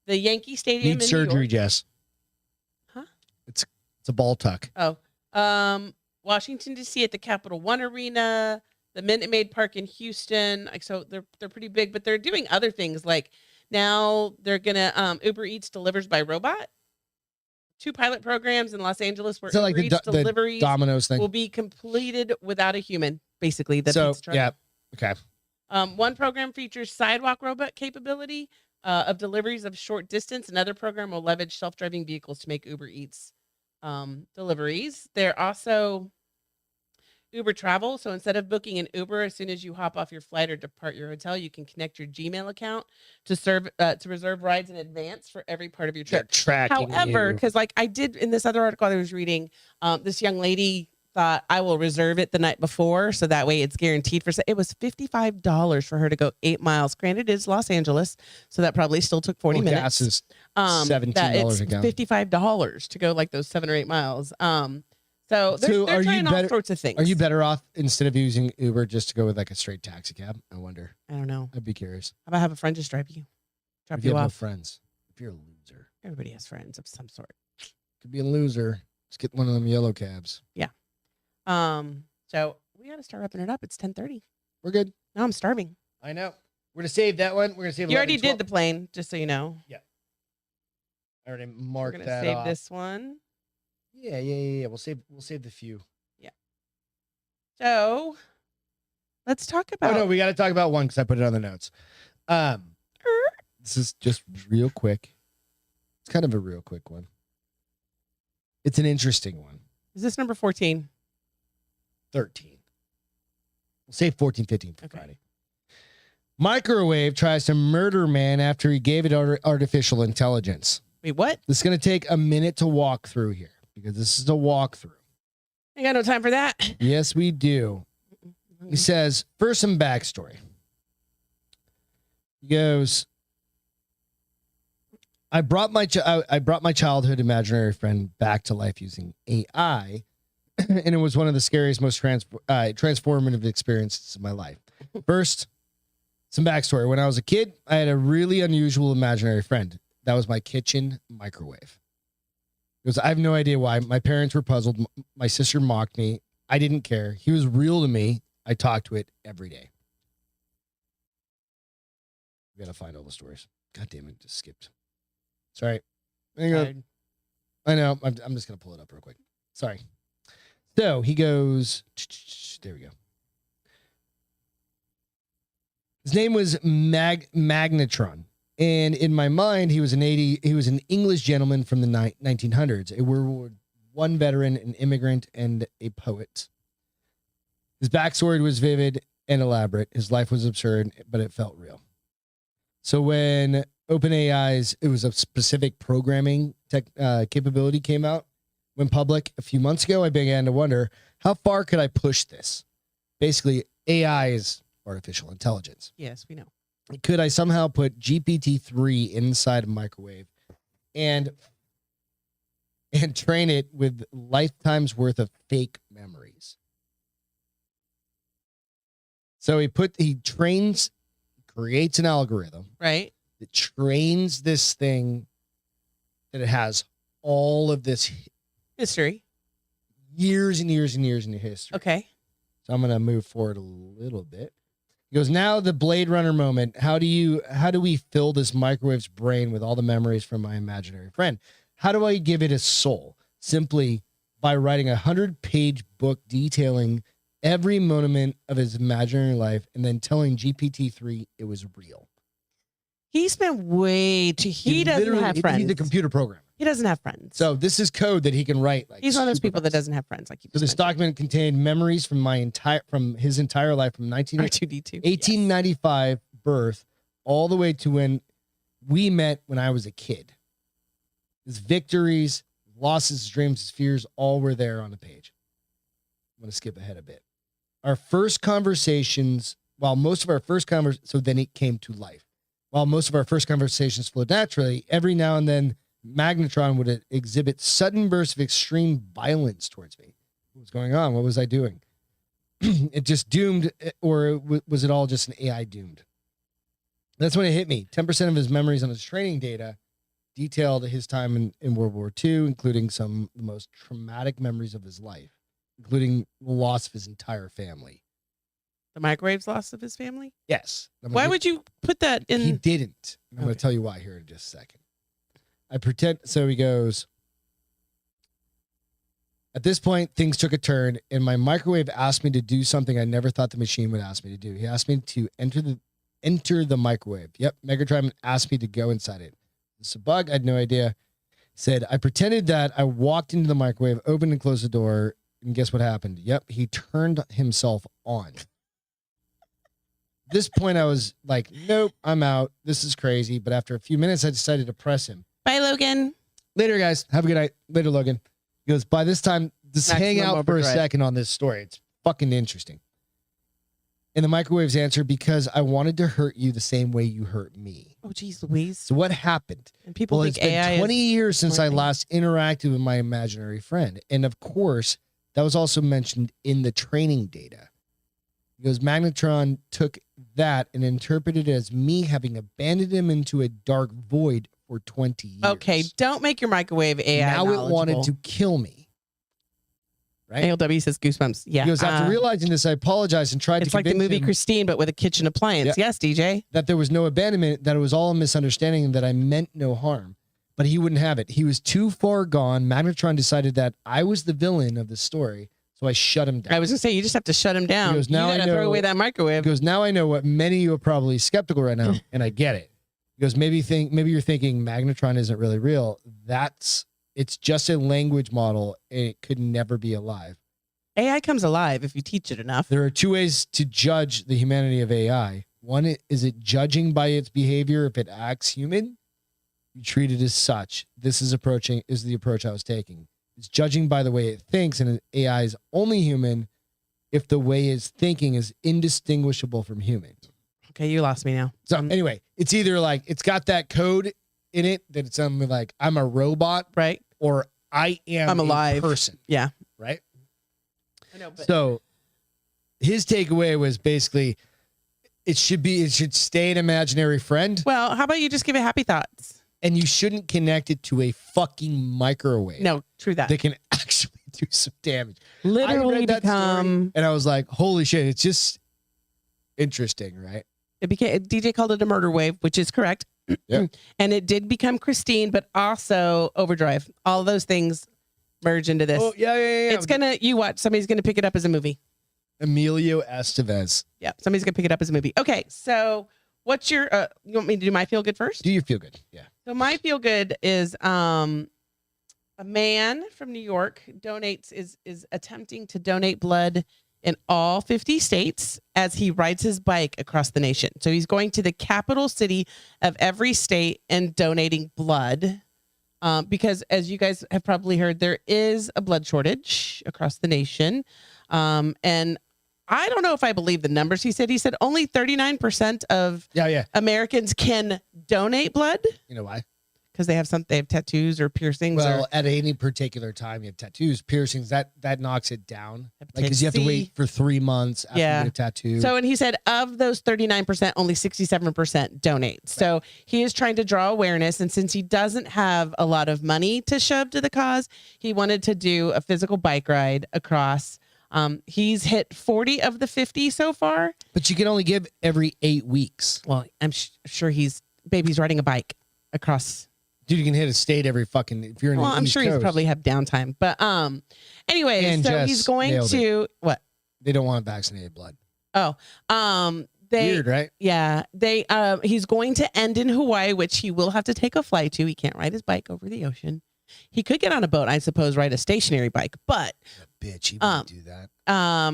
the Yankee Stadium Needs in surgery, New York. Jess. Huh? It's a ball tuck. Oh. Washington D.C. at the Capital One Arena, the Minute Maid Park in Houston. Like, so they're pretty big, but they're doing other things. Like now they're gonna Uber Eats delivers by robot. 2 pilot programs in Los Angeles where Is that like Uber Eats the deliveries Domino's thing? will be completed without a human, basically. The So, pizza truck. yeah. Okay. One program features sidewalk robot capability of deliveries of short distance. Another program will leverage self-driving vehicles to make Uber Eats deliveries. They're also Uber Travel. So instead of booking an Uber as soon as you hop off your flight or depart your hotel, you can connect your Gmail account to reserve rides in advance for every part of your They're trip. tracking However, you. because like I did in this other article I was reading, this young lady thought I will reserve it the night before, so that way it's guaranteed for. It was $55 for her to go 8 miles. Granted, it's Los Angeles, so that probably still took 40 minutes. Gas is $17 $17 a gallon. $55 to go like those 7 or 8 miles. So they're are you trying all better- sorts of things. Are you better off instead of using Uber just to go with like a straight taxi cab? I wonder. I don't know. I'd be curious. How about have a friend just drop If you you have no off? friends, if you're a loser, Everybody has friends of some sort. could be a loser. Let's get one of them yellow cabs. So we got to start wrapping it up. It's 10:30. We're good. Now I'm starving. I know. We're gonna save that one. We're gonna save. You already 11, did the plane, just so you know. I already We're marked gonna that save off. this one. Yeah. We'll save the few. So let's talk about. Oh no, we got to talk about one because I put it on the notes. This is just real quick. It's kind of a real quick one. It's an interesting one. Is this number 14? 13. We'll save 14, 15 for Okay. Friday. Microwave tries to murder man after he gave it artificial intelligence. Wait, what? This is going to take a minute to walk through here because this is a walkthrough. I got no time for that. Yes, we do. He says, first some backstory. He goes, I brought my childhood imaginary friend back to life using AI, and it was one of the scariest, most transformative experiences of my life. First, some backstory. When I was a kid, I had a really unusual imaginary friend. That was my kitchen microwave. Because I have no idea why. My parents were puzzled. My sister mocked me. I didn't care. He was real to me. I talked to it every day. We gotta find all the stories. God damn it, just skipped. Sorry. Tired. I know. I'm just gonna pull it up real quick. Sorry. So he goes. There we go. His name was Magnetron. And in my mind, he was an English gentleman from the 1900s, a World War I veteran, an immigrant, and a poet. His backstory was vivid and elaborate. His life was absurd, but it felt real. So when OpenAI's, it was a specific programming capability came out, went public a few months ago, I began to wonder, how far could I push this? Basically, AI is artificial intelligence. Yes, we know. Could I somehow put GPT-3 inside a microwave and train it with lifetimes worth of fake memories? So he creates an algorithm Right. that trains this thing that it has all of this History. years and years and years in history. Okay. So I'm going to move forward a little bit. He goes, now the Blade Runner moment. How do we fill this microwave's brain with all the memories from my imaginary friend? How do I give it a soul? Simply by writing a 100-page book detailing every moment of his imaginary life and then telling GPT-3 it was real. He spent way too. He doesn't have friends. He's a computer programmer. He doesn't have friends. So this is code that he can write. Like he's one of those super people that fast. doesn't have friends. Like you So just this document contained memories from his entire life from R2D2. 1895 birth all the way to when we met when I was a kid. His victories, losses, dreams, his fears, all were there on the page. I'm going to skip ahead a bit. Our first conversations, so then it came to life. While most of our first conversations flowed naturally, every now and then Magnetron would exhibit sudden bursts of extreme violence towards me. What was going on? What was I doing? It just doomed, or was it all just an AI doomed? That's when it hit me. 10% of his memories on his training data detailed his time in World War II, including some of the most traumatic memories of his life, including the loss of his entire family. The microwave's loss of his family? Yes. Why would you put that in? He didn't. I'm going to tell you why here in just a second. So he goes, At this point, things took a turn, and my microwave asked me to do something I never thought the machine would ask me to do. He asked me to enter the microwave. Yep, Megatron asked me to go inside it. It's a bug. I had no idea. Said, I pretended that I walked into the microwave, opened and closed the door, and guess what happened? Yep, he turned himself on. At this point, I was like, nope, I'm out. This is crazy. But after a few minutes, I decided to press him. Bye, Logan. Later, guys. Have a good night. Later, Logan. He goes, by this time, just hang Maximum out for a overdrive. second on this story. It's fucking interesting. And the microwave's answer, because I wanted to hurt you the same way you hurt me. Oh, geez, Louise. So what happened? And people Well, think it's been AI 20 is years since I smart. last interacted with my imaginary friend. And of course, that was also mentioned in the training data. He goes, Magnetron took that and interpreted it as me having abandoned him into a dark void for 20 years. Okay, don't make your microwave AI Now it wanted knowledgeable. to kill me. Right? ALW says goosebumps. Yeah. He goes, after realizing this, I apologized and tried it's to like the convince movie him Christine, but with a kitchen appliance. Yeah. Yes, DJ. that there was no abandonment, that it was all a misunderstanding, and that I meant no harm. But he wouldn't have it. He was too far gone. Magnetron decided that I was the villain of the story, so I shut him down. I was gonna say you just have to shut him down. He goes, now you I gotta know- throw away that He microwave. goes, now I know what many of you are probably skeptical right now, and I get it. He goes, maybe you're thinking Magnetron isn't really real. It's just a language model, and it could never be alive. AI comes alive if you teach it enough. There are two ways to judge the humanity of AI. One is it judging by its behavior. If it acts human, you treat it as such. This is the approach I was taking. It's judging by the way it thinks, and AI is only human if the way it's thinking is indistinguishable from human. Okay, you lost me now. So anyway, it's either like it's got that code in it that it's something like I'm a robot, Right? or I am I'm alive. a person, Yeah. right? I know, but So his takeaway was basically it should stay an imaginary friend, well, how about you just give it happy thoughts? and you shouldn't connect it to a fucking microwave No, true that. that can actually do some damage. I Literally read that story, become and I was like, holy shit, it's just interesting, right? it became DJ called it a murder wave, which is correct. Yeah. And it did become Christine, but also overdrive. All those things merge into this. Oh, yeah. It's gonna you watch, somebody's gonna pick it up as a movie. Emilio Estevez. Yeah, somebody's gonna pick it up as a movie. Okay, so what's your you want me to do my feel good first? Do you feel good? Yeah. So my feel good is a man from New York is attempting to donate blood in all 50 states as he rides his bike across the nation. So he's going to the capital city of every state and donating blood. Because as you guys have probably heard, there is a blood shortage across the nation. And I don't know if I believe the numbers he said. He said only 39% of Yeah. Americans can donate blood You know why? because they have tattoos or piercings. Well, Or at any particular time, you have tattoos, piercings. That knocks it down. Like, Hepatitis because you have to C. wait for 3 months after Yeah. you get a tattoo. so, and he said of those 39%, only 67% donate. So he is trying to draw awareness. And since he doesn't have a lot of money to shove to the cause, he wanted to do a physical bike ride across. He's hit 40 of the 50 so far. But you can only give every 8 weeks. Well, I'm sure he's riding a bike across. Dude, you can hit a state every fucking, if you're in Well, the I'm East sure he's Coast. probably have downtime. But anyway, And so Jess he's going nailed to what? They don't want vaccinated blood. Oh, they Weird, right? yeah, he's going to end in Hawaii, which he will have to take a flight to. He can't ride his bike over the ocean. He could get on a boat, I suppose, ride a stationary bike, but Bitch, he wouldn't do that.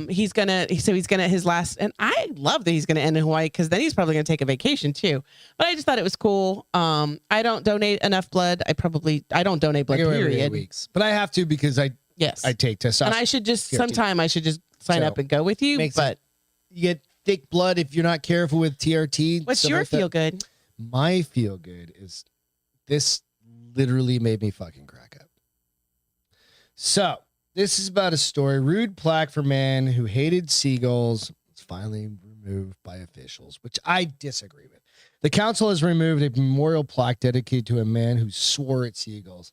he's gonna his last, and I love that he's gonna end in Hawaii because then he's probably gonna take a vacation too. But I just thought it was cool. I don't donate enough blood. I don't donate blood, I go every 8 period. weeks. But I have to because I Yes, take testosterone. and I should just TRT. sometime I should just sign So, up and go with you. makes But you get thick blood if you're not careful with TRT. what's stuff your like that. feel good? My feel good is this literally made me fucking crack up. So this is about a story. Rude plaque for man who hated seagulls was finally removed by officials, which I disagree with. The council has removed a memorial plaque dedicated to a man who swore at seagulls.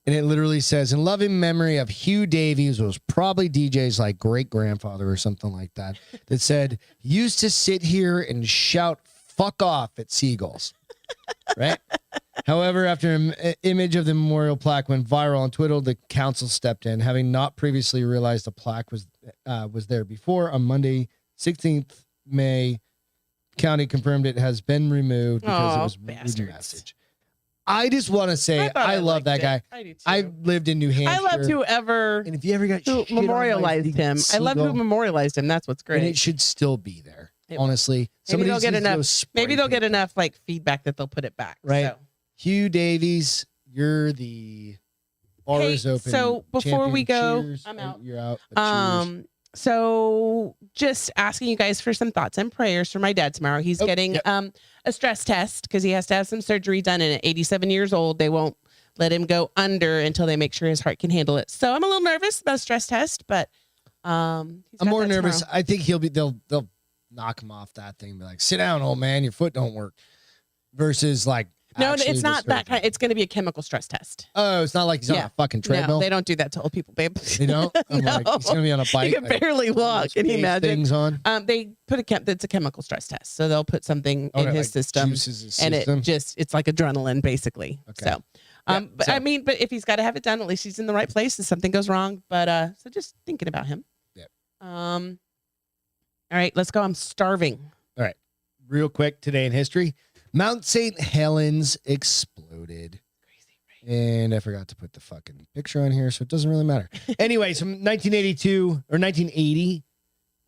And it literally says, in loving memory of Hugh Davies, was probably DJ's like great grandfather or something like that, that said, used to sit here and shout fuck off at seagulls. Right? However, after an image of the memorial plaque went viral on Twitter, the council stepped in, having not previously realized the plaque was there before. On Monday, 16th May, county confirmed it has been removed because it was a rude message. I just want to say I love that guy. I do too. I lived in New Hampshire. I loved whoever and if you ever got who shit on memorialized by him. I love who memorialized him. That's what's great. and it should still be there. It- Honestly, Maybe they'll get needs to go enough. spray Maybe they'll get paint it. enough like feedback that they'll put it back. Right. So. Hugh Davies, you're the bar Hey, is open. so before we go, Cheers. I'm Oh, out. You're out. Cheers. So just asking you guys for some thoughts and prayers for my dad tomorrow. He's getting a stress test because he has to have some surgery done, and at 87 years old, they won't let him go under until they make sure his heart can handle it. So I'm a little nervous about a stress test, but I'm more nervous. I think they'll knock him off that thing and be like, sit down, old man, your foot don't work. Versus like No, actually it's the not that surgery. kind. It's going to be a chemical stress test. Oh, it's not like he's on a fucking treadmill. No, they don't do that to old people, babe. They don't? I'm No. like, he's going to be on a bike. He can barely walk. Can you imagine? Things on. They put it's a chemical stress test. So they'll put something in his system, Juices his and system. it's like adrenaline basically. Okay. So, but I mean, but if he's got to have it done, at least he's in the right place if something goes wrong. But so just thinking about him. Yep. All right, let's go. I'm starving. All right. Real quick, today in history, Mount St. Helens exploded. Crazy, right? And I forgot to put the fucking picture on here, so it doesn't really matter. Anyways, from 1982 or 1980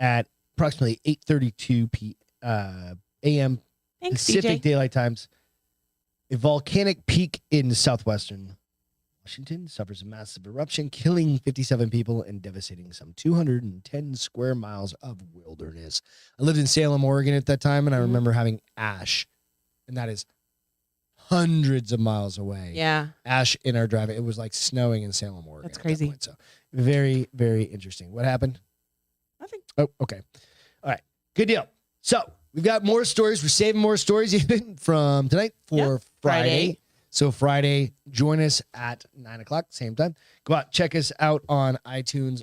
at approximately 8:32 a.m. Thanks, Pacific DJ. Daylight Times, a volcanic peak in southwestern Washington suffers a massive eruption, killing 57 people and devastating some 210 square miles of wilderness. I lived in Salem, Oregon at that time, and I remember having ash, and that is hundreds of miles away. Yeah. Ash in our driveway. It was like snowing in Salem, Oregon. That's at that crazy. point. So very, very interesting. What happened? Nothing. Oh, okay. All right. Good deal. So we've got more stories. We're saving more stories even from tonight for Friday. So Friday, join us at 9:00, same time. Go out, check us out on iTunes,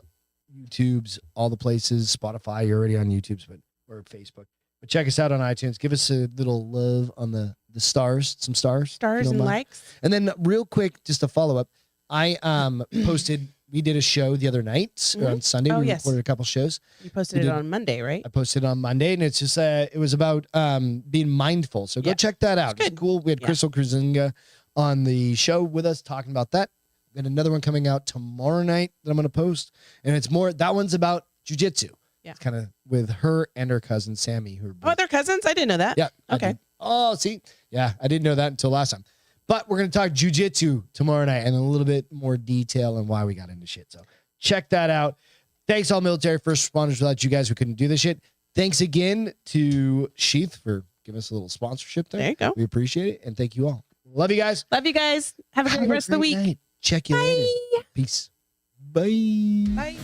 YouTube's, all the places, Spotify. You're already on YouTube's, or Facebook. But check us out on iTunes. Give us a little love on the stars, some stars. Stars and likes. And then real quick, just a follow up. I posted. We did a show the other night or on Sunday. Oh, we yes. recorded a couple shows. You posted it on Monday, right? I posted it on Monday, and it's just it was about being mindful. So go check that out. It's cool. We had Crystal Krasinga on the show with us talking about that. We had another one coming out tomorrow night that I'm going to post, and it's more. That one's about jujitsu. Yeah, it's kind of with her and her cousin Sammy, who are both, they're cousins. I didn't know that. Yeah. Okay. Oh, see, yeah, I didn't know that until last time. But we're going to talk jujitsu tomorrow night and a little bit more detail on why we got into shit. So check that out. Thanks all military first responders. Without you guys, we couldn't do this shit. Thanks again to Sheath for giving us a little sponsorship there. There you go. We appreciate it. And thank you all. Love you guys. Love you guys. Have a great rest of the week. Night. Check you later. Peace. Bye. Bye.